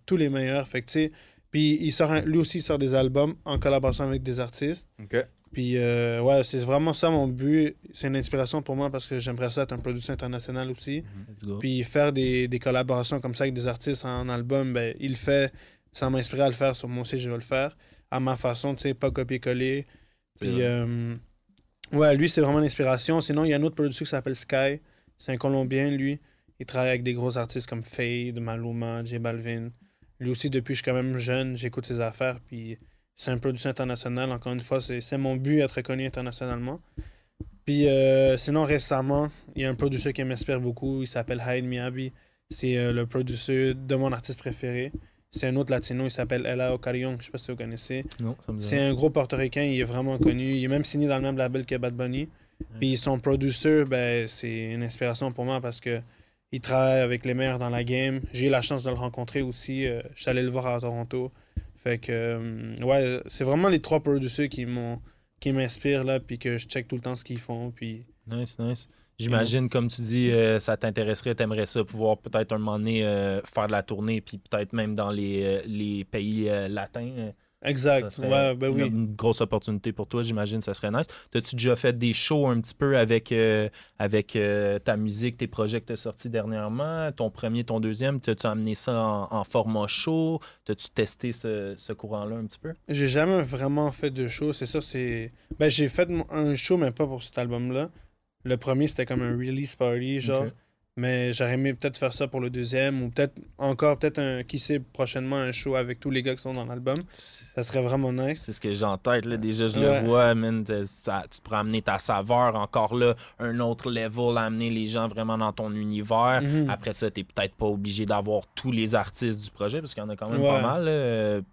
tous les meilleurs. Fait que tu sais... Puis lui aussi, il sort des albums en collaboration avec des artistes. OK. Puis ouais, c'est vraiment ça mon but. C'est une inspiration pour moi parce que j'aimerais ça être un producteur international aussi. Puis faire des collaborations comme ça avec des artistes en album, ben il le fait. Ça m'a inspiré à le faire. Sur moi aussi, je vais le faire. À ma façon, tu sais, pas copier-coller. Puis ouais, lui, c'est vraiment l'inspiration. Sinon, il y a un autre producteur qui s'appelle Sky. C'est un Colombien, lui. Il travaille avec des gros artistes comme Fade, Maluma, J Balvin. Lui aussi, depuis que je suis quand même jeune, j'écoute ses affaires. Puis c'est un producteur international. Encore une fois, c'est mon but, être reconnu internationalement. Puis sinon, récemment, il y a un producteur qui m'inspire beaucoup. Il s'appelle Hyde Miyabi. C'est le producteur de mon artiste préféré. C'est un autre latino. Il s'appelle Ella Ocarion. Je sais pas si vous connaissez. Non, ça me dit C'est un gros portoricain. Il est vraiment connu. Il est même signé dans le même label que Bad Bunny. Nice. Puis son producteur, ben, c'est une inspiration pour moi parce que il travaille avec les meilleurs dans la game. J'ai eu la chance de le rencontrer aussi. Je suis allé le voir à Toronto. Fait que, ouais, c'est vraiment les 3 producteurs qui m'inspirent, là, puis que je check tout le temps ce qu'ils font. Puis... Nice. J'imagine, comme tu dis, ça t'intéresserait, t'aimerais ça, pouvoir peut-être un moment donné faire de la tournée, puis peut-être même dans les pays latins. Exact, ouais, ben oui. Une grosse opportunité pour toi, j'imagine, ça serait nice. T'as-tu déjà fait des shows un petit peu avec ta musique, tes projets que tu as sortis dernièrement, ton premier, ton deuxième, t'as-tu amené ça en format show? T'as-tu testé ce courant-là un petit peu? J'ai jamais vraiment fait de show, c'est ça, Ben, j'ai fait un show, mais pas pour cet album-là. Le premier, c'était comme un release party, genre. Okay. Mais j'aurais aimé peut-être faire ça pour le deuxième ou peut-être qui sait, prochainement un show avec tous les gars qui sont dans l'album. Ça serait vraiment nice. C'est ce que j'ai en tête, là. Déjà, je le vois, man. Tu pourrais amener ta saveur encore là, un autre level, amener les gens vraiment dans ton univers. Mm-hmm. Après ça, t'es peut-être pas obligé d'avoir tous les artistes du projet parce qu'il y en a quand même pas mal.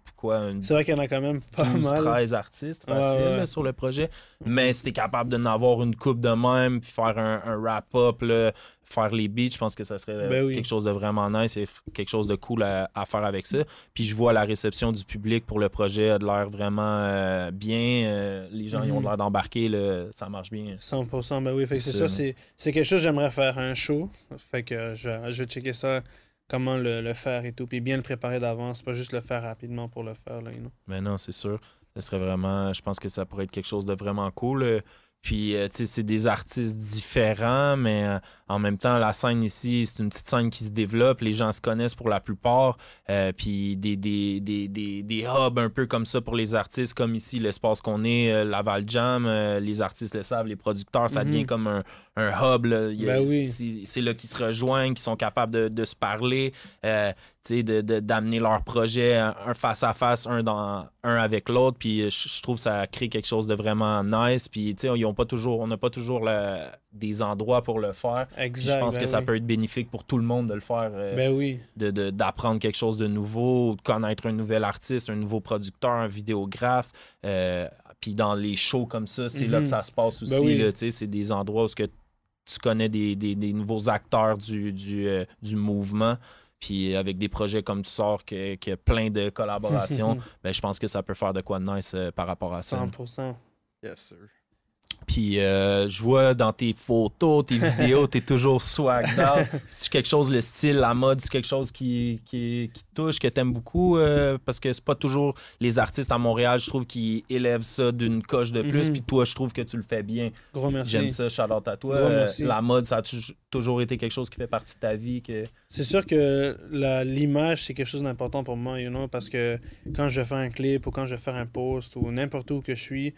C'est vrai qu'il y en a quand même pas 13 artistes facile là, sur le projet. Mais si t'es capable d'en avoir une coupe de même, puis faire un wrap-up, là, faire les beats, je pense que ça serait quelque chose de vraiment nice et quelque chose de cool à faire avec ça. Puis je vois la réception du public pour le projet a de l'air vraiment bien. Les gens ils ont l'air d'embarquer, là, ça marche bien. 100%, ben oui. Fait que c'est ça, c'est quelque chose que j'aimerais faire un show. Fait que je vais checker ça, comment le faire et tout. Puis bien le préparer d'avance, pas juste le faire rapidement pour le faire. Là, you know? Mais non, c'est sûr. Ça serait vraiment, je pense que ça pourrait être quelque chose de vraiment cool. Puis, tu sais, c'est des artistes différents, mais en même temps, la scène ici, c'est une petite scène qui se développe. Les gens se connaissent pour la plupart. Puis, des hubs un peu comme ça pour les artistes, comme ici, l'espace qu'on est, Laval Jam, les artistes le savent, les producteurs, ça devient comme un hub. Là. C'est là qu'ils se rejoignent, qu'ils sont capables de se parler. D'amener leur projet un face-à-face, un avec l'autre. Puis je trouve que ça crée quelque chose de vraiment nice. Puis on n'a pas toujours des endroits pour le faire. Exact, je pense que ça peut être bénéfique pour tout le monde de le faire. D'apprendre quelque chose de nouveau, de connaître un nouvel artiste, un nouveau producteur, un vidéographe. Puis dans les shows comme ça, c'est là que ça se passe aussi. Là, c'est des endroits où tu connais des nouveaux acteurs du mouvement. Puis avec des projets comme tu sors, qui a plein de collaborations, ben, je pense que ça peut faire de quoi de nice par rapport à ça. 100%. Yes, sir. Puis je vois dans tes photos, tes vidéos, t'es toujours swagged out. C'est quelque chose, le style, la mode, c'est quelque chose qui touche, que t'aimes beaucoup, parce que c'est pas toujours les artistes à Montréal, je trouve, qui élèvent ça d'une coche de plus. Puis toi, je trouve que tu le fais bien. Gros merci. J'aime ça, shout-out à toi. La mode, ça a toujours été quelque chose qui fait partie de ta vie. C'est sûr que l'image, c'est quelque chose d'important pour moi, parce que quand je vais faire un clip ou quand je vais faire un post ou n'importe où que je suis,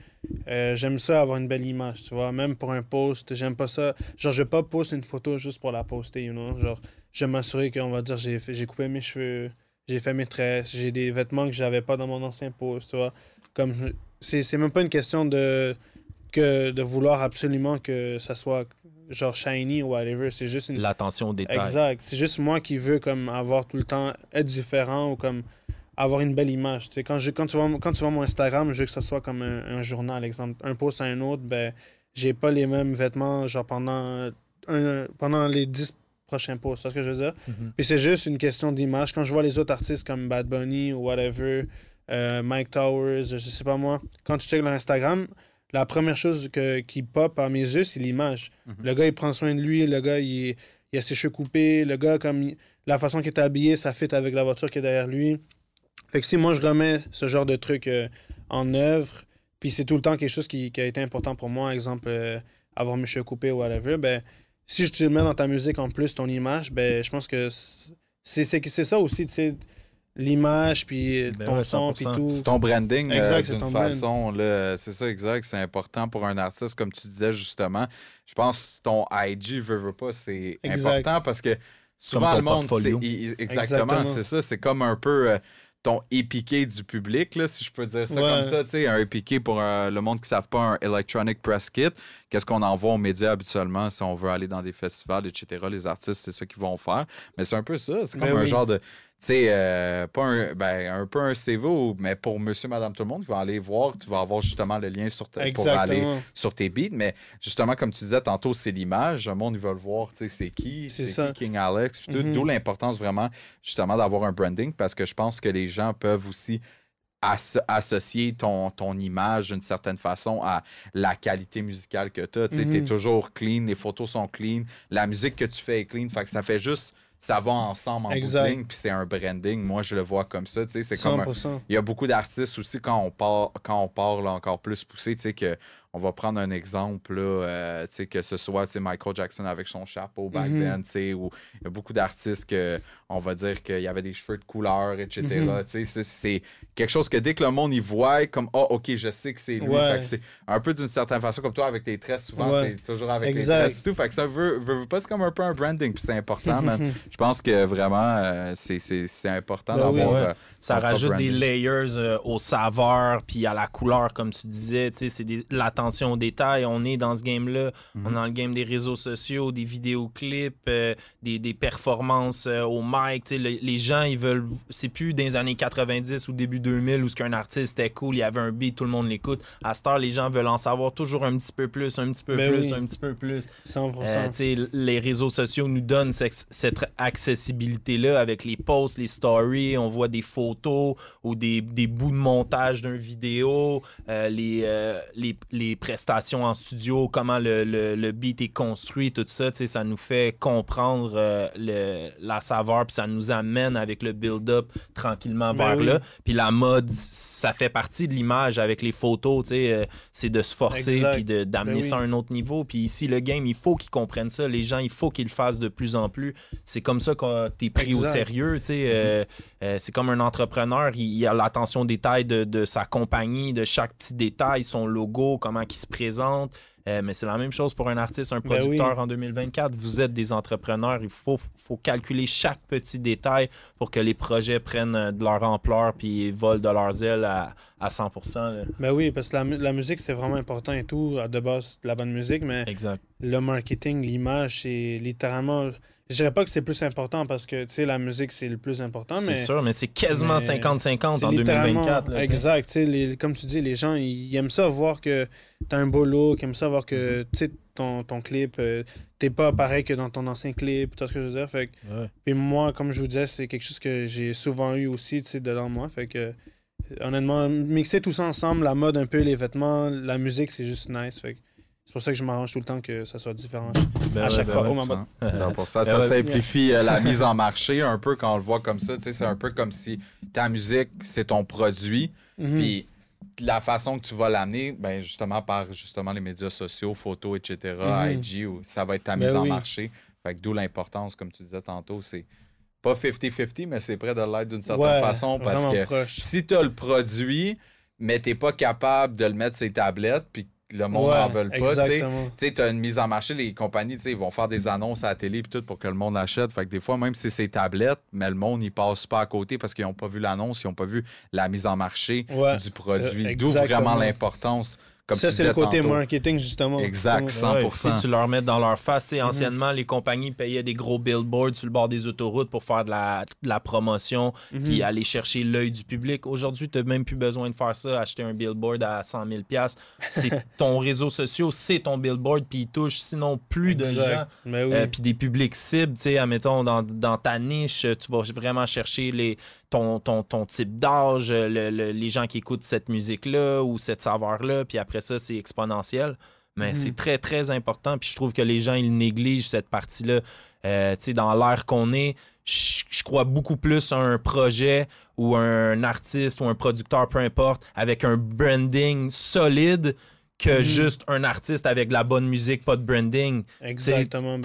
j'aime ça avoir une belle image. l'image, tu vois. Même pour un post, j'aime pas ça. Genre, je vais pas poster une photo juste pour la poster, you know. Genre, je vais m'assurer qu'on va dire, j'ai coupé mes cheveux, j'ai fait mes tresses, j'ai des vêtements que j'avais pas dans mon ancien post, tu vois. Comme, c'est même pas une question de vouloir absolument que ça soit genre shiny ou whatever. C'est juste une... L'attention aux détails. Exact. C'est juste moi qui veux comme avoir tout le temps, être différent ou comme avoir une belle image. Tu sais, quand tu vois mon Instagram, je veux que ça soit comme un journal, exemple. Un post à un autre, ben, j'ai pas les mêmes vêtements genre pendant les 10 prochains posts. C'est ce que je veux dire? Puis c'est juste une question d'image. Quand je vois les autres artistes comme Bad Bunny ou whatever, Mike Towers, je sais pas moi, quand tu checkes leur Instagram, la première chose qui pop à mes yeux, c'est l'image. Le gars, il prend soin de lui, le gars, il a ses cheveux coupés, le gars, comme la façon qu'il est habillé, ça fit avec la voiture qui est derrière lui. Fait que si moi, je remets ce genre de truc en œuvre, puis c'est tout le temps quelque chose qui a été important pour moi, exemple, avoir mes cheveux coupés ou whatever, ben, si je te mets dans ta musique en plus ton image, ben, je pense que c'est ça aussi, tu sais, l'image, puis ton son, puis tout. C'est ton branding d'une façon. C'est ça, exact. C'est important pour un artiste, comme tu disais justement. Je pense que ton IG, veut pas, c'est important parce que souvent le monde... Exactement, c'est ça. C'est comme un peu... ton EPK du public, là, si je peux dire ça comme ça. Un EPK, pour le monde qui ne savent pas, un Electronic Press Kit, qu'est-ce qu'on envoie aux médias habituellement si on veut aller dans des festivals, etc. Les artistes, c'est ça qu'ils vont faire. Mais c'est un peu ça. C'est comme un genre de... Tu sais, pas un peu un CV, mais pour monsieur, madame, tout le monde, tu vas aller voir, tu vas avoir justement le lien pour aller sur tes beats. Mais justement, comme tu disais tantôt, c'est l'image. Le monde, il va le voir, tu sais, c'est qui King Alex. D'où l'importance vraiment, justement, d'avoir un branding parce que je pense que les gens peuvent aussi associer ton image d'une certaine façon à la qualité musicale que tu as. Tu sais, t'es toujours clean, les photos sont clean, la musique que tu fais est clean. Fait que ça fait juste... Ça va ensemble en bout de ligne, puis c'est un branding. Moi, je le vois comme ça. Tu sais, c'est comme il y a beaucoup d'artistes aussi, quand on parle encore plus poussé, tu sais, on va prendre un exemple, là, tu sais, que ce soit Michael Jackson avec son chapeau back then, tu sais, où il y a beaucoup d'artistes que on va dire qu'il y avait des cheveux de couleur, etc. Tu sais, c'est quelque chose que dès que le monde y voit, comme « Ah, OK, je sais que c'est lui. Fait que c'est un peu d'une certaine façon, comme toi, avec tes tresses, souvent, c'est toujours avec les tresses et tout. Fait que ça veut pas, c'est comme un peu un branding, puis c'est important, man. Je pense que vraiment, c'est important d'avoir... ça rajoute des layers aux saveurs, puis à la couleur, comme tu disais, tu sais, c'est l'attention aux détails. On est dans ce game-là. On est dans le game des réseaux sociaux, des vidéoclips, des performances au mic. Tu sais, les gens, ils veulent... C'est plus dans les années 90 ou début 2000 où un artiste était cool, il y avait un beat, tout le monde l'écoute. À cette heure, les gens veulent en savoir toujours un petit peu plus, un petit peu plus. 100%. Tu sais, les réseaux sociaux nous donnent cette accessibilité-là avec les posts, les stories. On voit des photos ou des bouts de montage d'une vidéo, les prestations en studio, comment le beat est construit, tout ça, tu sais, ça nous fait comprendre la saveur, puis ça nous amène avec le build-up tranquillement vers là. Puis la mode, ça fait partie de l'image avec les photos, tu sais, c'est de se forcer puis d'amener ça à un autre niveau. Puis ici, le game, il faut qu'ils comprennent ça. Les gens, il faut qu'ils le fassent de plus en plus. C'est comme ça que t'es pris au sérieux, tu sais. C'est comme un entrepreneur, il a l'attention aux détails de sa compagnie, de chaque petit détail, son logo, comment il se présente. Mais c'est la même chose pour un artiste, un producteur en 2024. Vous êtes des entrepreneurs. Il faut calculer chaque petit détail pour que les projets prennent de leur ampleur puis volent de leurs ailes à 100%. Ben oui, parce que la musique, c'est vraiment important et tout. De base, de la bonne musique, mais le marketing, l'image, c'est littéralement... Je dirais pas que c'est plus important parce que, tu sais, la musique, c'est le plus important. C'est sûr, mais c'est quasiment 50-50 en 2024. Là, exact. Tu sais, comme tu dis, les gens, ils aiment ça voir que t'as un beau look, ils aiment ça voir que, tu sais, ton clip, t'es pas pareil que dans ton ancien clip, tu vois ce que je veux dire? Fait que, puis moi, comme je vous disais, c'est quelque chose que j'ai souvent eu aussi, tu sais, dedans moi. Fait que, honnêtement, mixer tout ça ensemble, la mode un peu, les vêtements, la musique, c'est juste nice. Fait que, c'est pour ça que je m'arrange tout le temps que ça soit différent à chaque fois. Pour ça, ça simplifie la mise en marché un peu quand on le voit comme ça. C'est un peu comme si ta musique, c'est ton produit. Puis la façon que tu vas l'amener, ben justement par les médias sociaux, photos, etc., IG, ça va être ta mise en marché. Fait que d'où l'importance, comme tu disais tantôt, c'est pas 50-50, mais c'est près de l'être d'une certaine façon. Parce que si tu as le produit, mais t'es pas capable de le mettre sur tes tablettes, puis le monde n'en veut pas. Tu sais, as une mise en marché, les compagnies, ils vont faire des annonces à la télé puis tout pour que le monde achète. Fait que des fois, même si c'est tablettes, mais le monde, il passe pas à côté parce qu'ils n'ont pas vu l'annonce, ils n'ont pas vu la mise en marché du produit. D'où vraiment l'importance. Comme ça, c'est le côté marketing, justement. Exact, 100%. Ouais, tu leur mets dans leur face. Anciennement, les compagnies payaient des gros billboards sur le bord des autoroutes pour faire de la promotion puis aller chercher l'œil du public. Aujourd'hui, tu n'as même plus besoin de faire ça, acheter un billboard à 100 000 $. C'est ton réseau social, c'est ton billboard, puis il touche sinon plus de gens. Puis des publics cibles, admettons, dans ta niche, tu vas vraiment chercher ton type d'âge, les gens qui écoutent cette musique-là ou cette saveur-là, puis après ça, c'est exponentiel. Mais c'est très, très important, puis je trouve que les gens, ils négligent cette partie-là. Dans l'ère qu'on est, je crois beaucoup plus à un projet ou un artiste ou un producteur, peu importe, avec un branding solide que juste un artiste avec de la bonne musique, pas de branding. Exactement,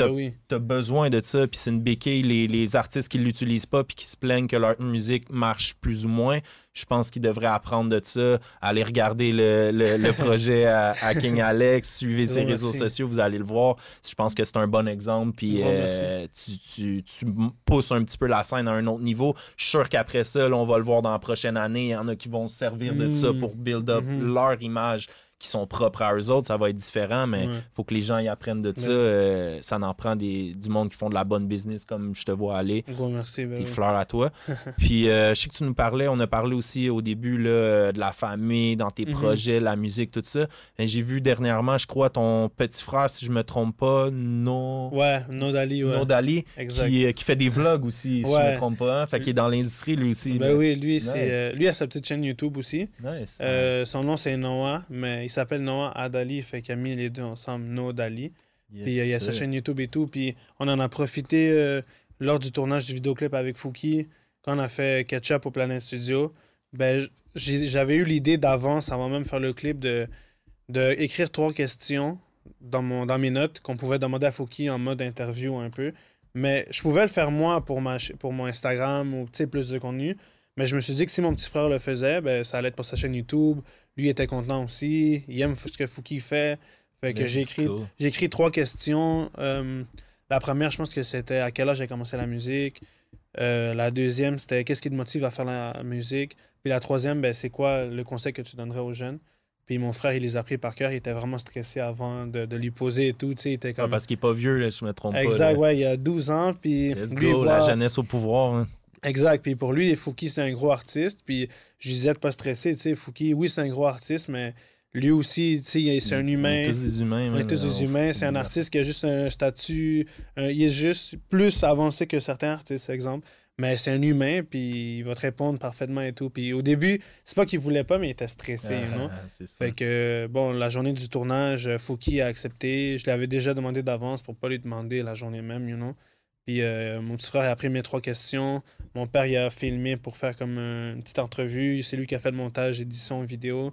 t'as besoin de ça, puis c'est une béquille. Les artistes qui l'utilisent pas puis qui se plaignent que leur musique marche plus ou moins, je pense qu'ils devraient apprendre de ça, aller regarder le projet à King Alex, suivez ses réseaux sociaux, vous allez le voir. Je pense que c'est un bon exemple, puis tu pousses un petit peu la scène à un autre niveau. Je suis sûr qu'après ça, là, on va le voir dans la prochaine année, il y en a qui vont se servir de ça pour build up leur image qui sont propres à eux autres, ça va être différent, mais il faut que les gens y apprennent de ça. Ça en prend du monde qui font de la bonne business comme je te vois aller. Gros merci. Tes fleurs à toi. Puis je sais que tu nous parlais, on a parlé aussi au début là, de la famille, dans tes projets, la musique, tout ça. J'ai vu dernièrement, je crois, ton petit frère, si je me trompe pas, Nodali. Nodali, qui fait des vlogs aussi, si je me trompe pas. Hein? Fait qu'il est dans l'industrie, lui aussi. Oui, lui a sa petite chaîne YouTube aussi. Nice. Son nom, c'est Noah, mais il s'appelle Noah Adali, fait qu'il a mis les deux ensemble, Nodali. Puis il y a sa chaîne YouTube et tout. Puis on en a profité lors du tournage du vidéoclip avec Fouki, quand on a fait Ketchup au Planet Studio. J'avais eu l'idée d'avance, avant même faire le clip, de écrire 3 questions dans mes notes qu'on pouvait demander à Fouki en mode interview un peu. Mais je pouvais le faire moi pour mon Instagram ou plus de contenu. Mais je me suis dit que si mon petit frère le faisait, ça allait être pour sa chaîne YouTube. Lui était content aussi. Il aime ce que Fouki fait. Fait que j'ai écrit 3 questions. La première, je pense que c'était à quel âge j'ai commencé la musique. La deuxième, c'était qu'est-ce qui te motive à faire la musique. Puis la troisième, c'est quoi le conseil que tu donnerais aux jeunes. Puis mon frère, il les a pris par cœur. Il était vraiment stressé avant de lui poser et tout. Il était comme... parce qu'il n'est pas vieux, là, je me trompe pas. Exact, il a 12 ans. Puis la jeunesse au pouvoir. Hein. Exact. Puis pour lui, Fouki, c'est un gros artiste. Puis je lui disais de pas stresser. Fouki, oui, c'est un gros artiste, mais lui aussi, c'est un humain. On est tous des humains. On est tous des humains. C'est un artiste qui a juste un statut. Il est juste plus avancé que certains artistes, exemple. Mais c'est un humain, puis il va te répondre parfaitement et tout. Puis au début, c'est pas qu'il voulait pas, mais il était stressé, c'est ça. Fait que, la journée du tournage, Fouki a accepté. Je l'avais déjà demandé d'avance pour pas lui demander la journée même, Puis mon petit frère a pris mes 3 questions. Mon père, il a filmé pour faire comme une petite entrevue. C'est lui qui a fait le montage, édition vidéo.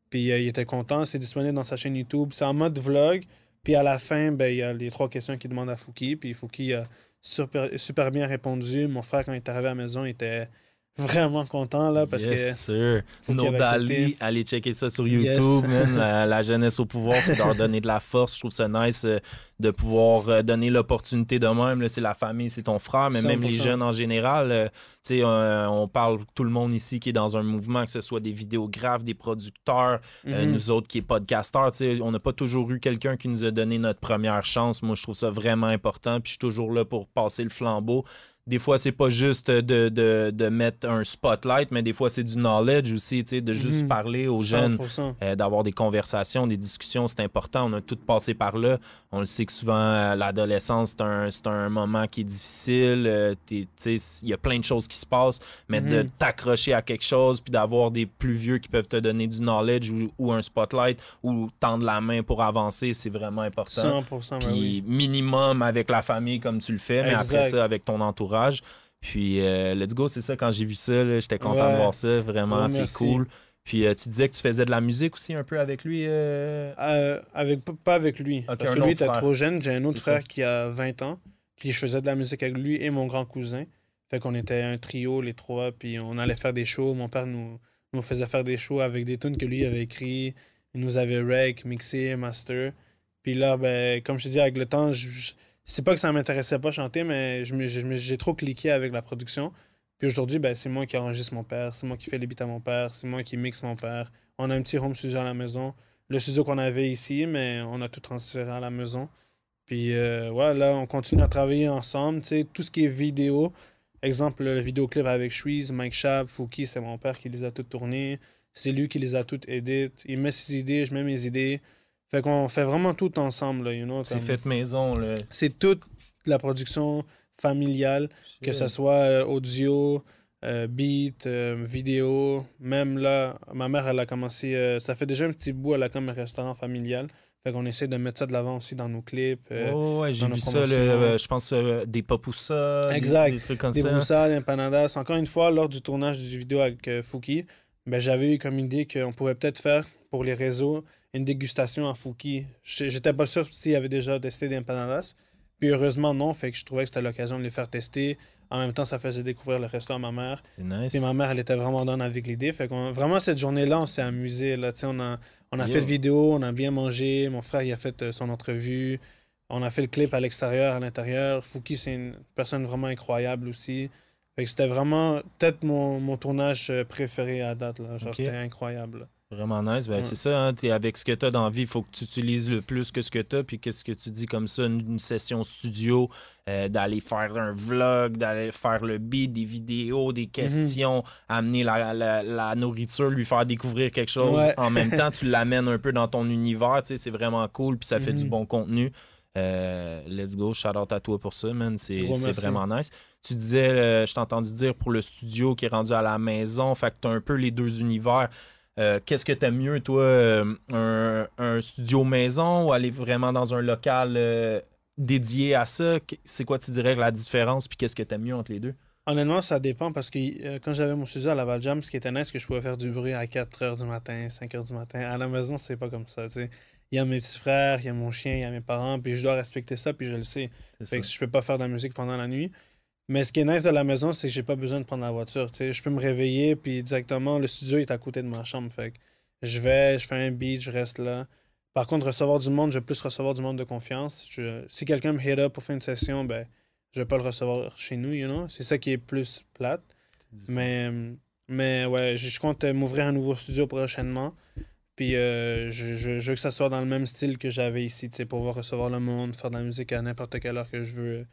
Puis il était content. C'est disponible dans sa chaîne YouTube. C'est en mode vlog. Puis à la fin, il y a les 3 questions qu'il demande à Fouki. Puis Fouki a super bien répondu. Mon frère, quand il est arrivé à la maison, il était vraiment content là, parce que Nodali, allez checker ça sur YouTube, la jeunesse au pouvoir, faut leur donner de la force. Je trouve ça nice de pouvoir donner l'opportunité de même. Là, c'est la famille, c'est ton frère, mais 100%. Même les jeunes en général. On parle tout le monde ici qui est dans un mouvement, que ce soit des vidéographes, des producteurs, nous autres qui est podcasteurs. On n'a pas toujours eu quelqu'un qui nous a donné notre première chance. Moi, je trouve ça vraiment important, puis je suis toujours là pour passer le flambeau. Des fois, c'est pas juste de mettre un spotlight, mais des fois, c'est du knowledge aussi, de juste parler aux jeunes, d'avoir des conversations, des discussions, c'est important. On a tous passé par là. On le sait que souvent, l'adolescence, c'est un moment qui est difficile. Il y a plein de choses qui se passent, mais de t'accrocher à quelque chose, puis d'avoir des plus vieux qui peuvent te donner du knowledge ou un spotlight ou tendre la main pour avancer, c'est vraiment important. 100%. Puis minimum avec la famille comme tu le fais, mais après ça, avec ton entourage. Puis, let's go, c'est ça, quand j'ai vu ça, j'étais content de voir ça, vraiment, c'est cool. Puis, tu disais que tu faisais de la musique aussi un peu avec lui? Pas avec lui, parce que lui était trop jeune. J'ai un autre frère qui a 20 ans, puis je faisais de la musique avec lui et mon grand cousin. Fait qu'on était un trio, les 3, puis on allait faire des shows. Mon père nous faisait faire des shows avec des tunes que lui avait écrits. Il nous avait rec, mixé, master. Puis là, ben, comme je te dis, avec le temps, c'est pas que ça m'intéressait pas chanter, mais j'ai trop cliqué avec la production. Puis aujourd'hui, ben, c'est moi qui enregistre mon père, c'est moi qui fais les beats à mon père, c'est moi qui mixe mon père. On a un petit home studio à la maison. Le studio qu'on avait ici, mais on a tout transféré à la maison. Puis ouais, là, on continue à travailler ensemble. Tu sais, tout ce qui est vidéo, exemple, le vidéoclip avec Shreeze, Mike Schaap, Fouki, c'est mon père qui les a toutes tournées. C'est lui qui les a toutes édites. Il met ses idées, je mets mes idées. Fait qu'on fait vraiment tout ensemble, là, you know. C'est fait maison, là. C'est toute la production familiale, que ce soit audio, beat, vidéo. Même là, ma mère, elle a commencé... ça fait déjà un petit bout, elle a comme un restaurant familial. Fait qu'on essaie de mettre ça de l'avant aussi dans nos clips. Ouais, j'ai vu ça, je pense, des papoussas, exact. Des trucs comme des ça. Des boussas, des empanadas. Encore une fois, lors du tournage du vidéo avec Fouki, ben, j'avais eu comme idée qu'on pouvait peut-être faire pour les réseaux une dégustation à Fouki. J'étais pas sûr s'il y avait déjà testé des empanadas. Puis heureusement, non. Fait que je trouvais que c'était l'occasion de les faire tester. En même temps, ça faisait découvrir le resto à ma mère. C'est nice. Puis ma mère, elle était vraiment donne avec l'idée. Fait qu'on vraiment, cette journée-là, on s'est amusé. Là. On a fait le vidéo, on a bien mangé. Mon frère, il a fait son entrevue. On a fait le clip à l'extérieur, à l'intérieur. Fouki, c'est une personne vraiment incroyable aussi. Fait que c'était vraiment peut-être mon tournage préféré à date. Là. Genre, c'était incroyable. Là. Vraiment nice. Ben, c'est ça, hein, avec ce que tu as dans la vie, il faut que tu utilises le plus que ce que tu as. Puis qu'est-ce que tu dis comme ça, une session studio, d'aller faire un vlog, d'aller faire le beat, des vidéos, des questions, amener la nourriture, lui faire découvrir quelque chose. Ouais. En même temps, tu l'amènes un peu dans ton univers. C'est vraiment cool. Puis ça fait du bon contenu. Let's go, shout out à toi pour ça, man. C'est vraiment nice. Tu disais, je t'ai entendu dire pour le studio qui est rendu à la maison, fait que tu as un peu les deux univers. Qu'est-ce que t'aimes mieux, toi, un studio maison ou aller vraiment dans un local dédié à ça? C'est quoi, tu dirais, la différence, puis qu'est-ce que t'aimes mieux entre les deux? Honnêtement, ça dépend parce que quand j'avais mon studio à Laval Jam, ce qui était nice, c'est que je pouvais faire du bruit à 4h du matin, 5h du matin. À la maison, c'est pas comme ça, tu sais. Il y a mes petits frères, il y a mon chien, il y a mes parents, puis je dois respecter ça, puis je le sais. Fait que je peux pas faire de la musique pendant la nuit. Mais ce qui est nice de la maison, c'est que j'ai pas besoin de prendre la voiture. T'sais. Je peux me réveiller, puis directement, le studio est à côté de ma chambre. Fait que je fais un beat, je reste là. Par contre, recevoir du monde, je vais plus recevoir du monde de confiance. Si quelqu'un me hit up pour faire une session, ben, je vais pas le recevoir chez nous, you know? C'est ça qui est plus plate. Mais ouais, je compte m'ouvrir un nouveau studio prochainement. Puis je veux que ça soit dans le même style que j'avais ici, pour pouvoir recevoir le monde, faire de la musique à n'importe quelle heure que je veux.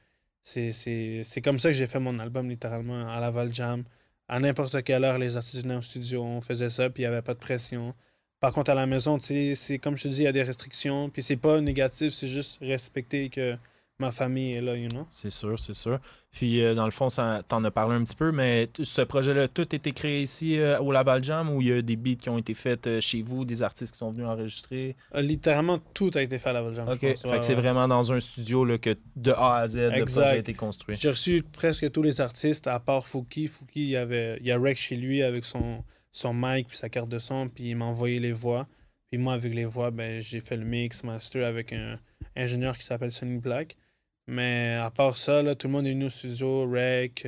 C'est comme ça que j'ai fait mon album, littéralement, à Laval Jam. À n'importe quelle heure, les artistes venaient au studio, on faisait ça, puis il n'y avait pas de pression. Par contre, à la maison, c'est comme je te dis, il y a des restrictions, puis c'est pas négatif, c'est juste respecter que ma famille est là, you know? C'est sûr, c'est sûr. Puis, dans le fond, t'en as parlé un petit peu, mais ce projet-là, tout a été créé ici au Laval Jam ou il y a des beats qui ont été faits chez vous, des artistes qui sont venus enregistrer? Littéralement, tout a été fait à Laval Jam. OK, fait que c'est vraiment dans un studio là, que de A à Z, le projet a été construit. J'ai reçu presque tous les artistes, à part Fouki. Fouki, il y a Rex chez lui avec son mic puis sa carte de son, puis il m'a envoyé les voix. Puis moi, avec les voix, ben, j'ai fait le mix, master avec un ingénieur qui s'appelle Sonny Black. Mais à part ça, là, tout le monde est venu au studio, rec,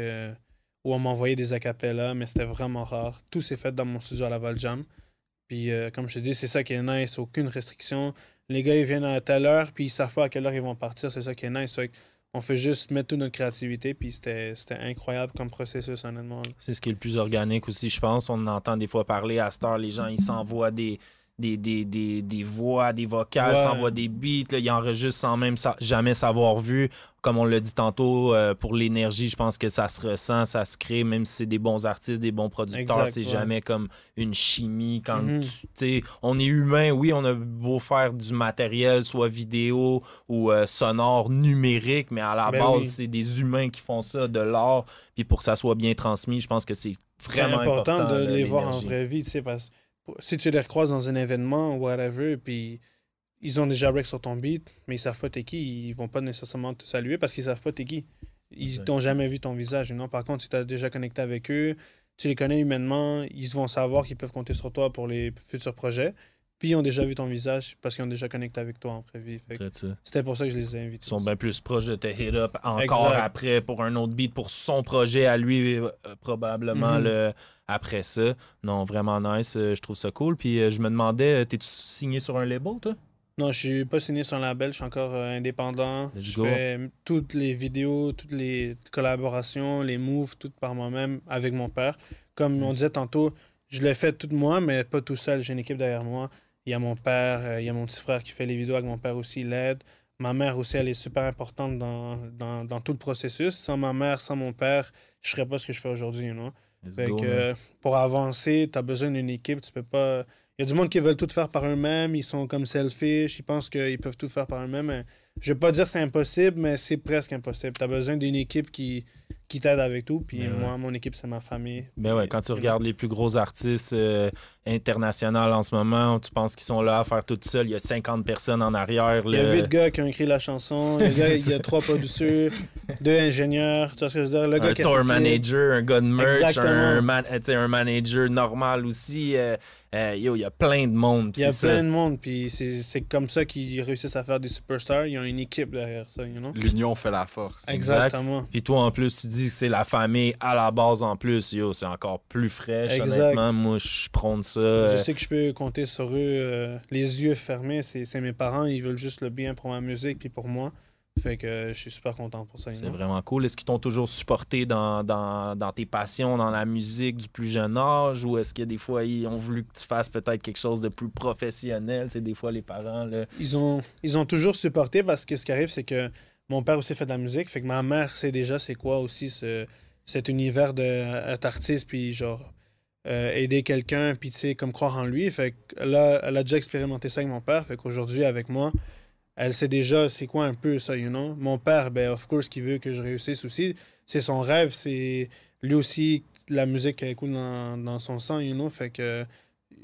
où on m'a envoyé des acapellas, mais c'était vraiment rare. Tout s'est fait dans mon studio à Laval Jam. Puis comme je te dis, c'est ça qui est nice, aucune restriction. Les gars, ils viennent à telle heure, puis ils savent pas à quelle heure ils vont partir, c'est ça qui est nice. Fait on fait juste mettre toute notre créativité, puis c'était incroyable comme processus, honnêtement. C'est ce qui est le plus organique aussi, je pense. On entend des fois parler à cette heure, les gens, ils s'envoient des voix, des vocales, s'envoient des beats, là, ils enregistrent sans même jamais savoir vu. Comme on l'a dit tantôt, pour l'énergie, je pense que ça se ressent, ça se crée, même si c'est des bons artistes, des bons producteurs, c'est jamais comme une chimie. Quand on est humain, oui, on a beau faire du matériel, soit vidéo ou sonore, numérique, mais à la base, c'est des humains qui font ça, de l'art, puis pour que ça soit bien transmis, je pense que c'est vraiment important de les voir en vraie vie, tu sais, parce que si tu les recroises dans un événement ou whatever, puis ils ont déjà break sur ton beat, mais ils savent pas t'es qui, ils vont pas nécessairement te saluer parce qu'ils savent pas t'es qui. Ils t'ont jamais vu ton visage. Non? Par contre, si tu as déjà connecté avec eux, tu les connais humainement, ils vont savoir qu'ils peuvent compter sur toi pour les futurs projets. puis ils ont déjà vu ton visage parce qu'ils ont déjà connecté avec toi en vraie vie. C'était pour ça que je les ai invités. Ils sont bien plus proches de te hit up encore après pour un autre beat, pour son projet à lui, probablement après ça. Non, vraiment nice. Je trouve ça cool. Puis je me demandais, t'es-tu signé sur un label, toi? Non, je suis pas signé sur un label, je suis encore indépendant. Je fais toutes les vidéos, toutes les collaborations, les moves, tout par moi-même avec mon père. Comme on disait tantôt, je l'ai fait tout moi, mais pas tout seul. J'ai une équipe derrière moi. Il y a mon père, il y a mon petit frère qui fait les vidéos avec mon père aussi, il l'aide. Ma mère aussi, elle est super importante dans tout le processus. Sans ma mère, sans mon père, je serais pas ce que je fais aujourd'hui, you know? Pour avancer, tu as besoin d'une équipe, tu peux pas... Il y a du monde qui veulent tout faire par eux-mêmes, ils sont comme selfish, ils pensent qu'ils peuvent tout faire par eux-mêmes. Mais je vais pas dire que c'est impossible, mais c'est presque impossible. Tu as besoin d'une équipe qui t'aide avec tout, puis moi, mon équipe, c'est ma famille. Ben ouais, quand tu regardes les plus gros artistes internationaux en ce moment, tu penses qu'ils sont là à faire tout seul, il y a 50 personnes en arrière. Il y a 8 gars qui ont écrit la chanson, il y a 3 producteurs, 2 ingénieurs, tu vois ce que je veux dire? Le gars un tour manager, un gars de merch, un manager normal aussi. Il y a plein de monde. Il y a plein de monde, puis c'est comme ça qu'ils réussissent à faire des superstars. Ils ont une équipe derrière ça, you know? L'union fait la force. Exactement. Puis toi, en plus, tu dis que c'est la famille à la base en plus. C'est encore plus fraîche, honnêtement. Moi, je prône ça. Je sais que je peux compter sur eux. Les yeux fermés, c'est mes parents. Ils veulent juste le bien pour ma musique puis pour moi. Fait que je suis super content pour ça. C'est vraiment cool. Est-ce qu'ils t'ont toujours supporté dans tes passions, dans la musique du plus jeune âge, ou est-ce que des fois, ils ont voulu que tu fasses peut-être quelque chose de plus professionnel? Tu sais, des fois, les parents... Là... Ils ont toujours supporté parce que ce qui arrive, c'est que mon père aussi fait de la musique. Fait que ma mère sait déjà c'est quoi aussi cet univers d'être artiste, puis genre aider quelqu'un, puis tu sais, comme croire en lui. Fait que là, elle a déjà expérimenté ça avec mon père. Fait qu'aujourd'hui, avec moi... Elle sait déjà c'est quoi un peu ça, you know. Mon père, ben, of course, qui veut que je réussisse aussi. C'est son rêve, c'est lui aussi, la musique elle coule dans son sang, you know. Fait que,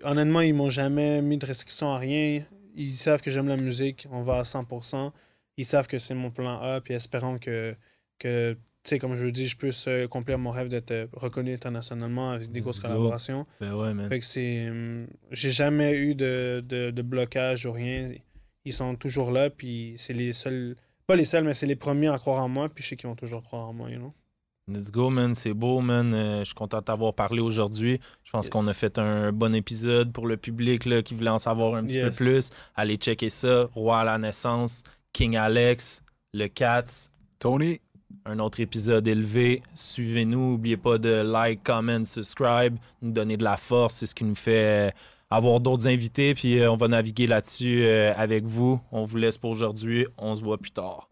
honnêtement, ils m'ont jamais mis de restrictions à rien. Ils savent que j'aime la musique, on va à 100%. Ils savent que c'est mon plan A, puis espérons que tu sais, comme je vous dis, je puisse accomplir mon rêve d'être reconnu internationalement avec des grosses collaborations. Ben ouais, man. Fait que c'est... j'ai jamais eu de blocage ou rien. Ils sont toujours là, puis c'est les seuls... Pas les seuls, mais c'est les premiers à croire en moi, puis je sais qu'ils vont toujours croire en moi, you know? Let's go, man. C'est beau, man. Je suis content de t'avoir parlé aujourd'hui. Je pense qu'on a fait un bon épisode pour le public là, qui voulait en savoir un petit peu plus. Allez checker ça. Roi à la naissance, King Alex, le Cats, Tony. Un autre épisode élevé. Suivez-nous. N'oubliez pas de like, comment, subscribe. Nous donner de la force. C'est ce qui nous fait... avoir d'autres invités, puis on va naviguer là-dessus avec vous. On vous laisse pour aujourd'hui. On se voit plus tard.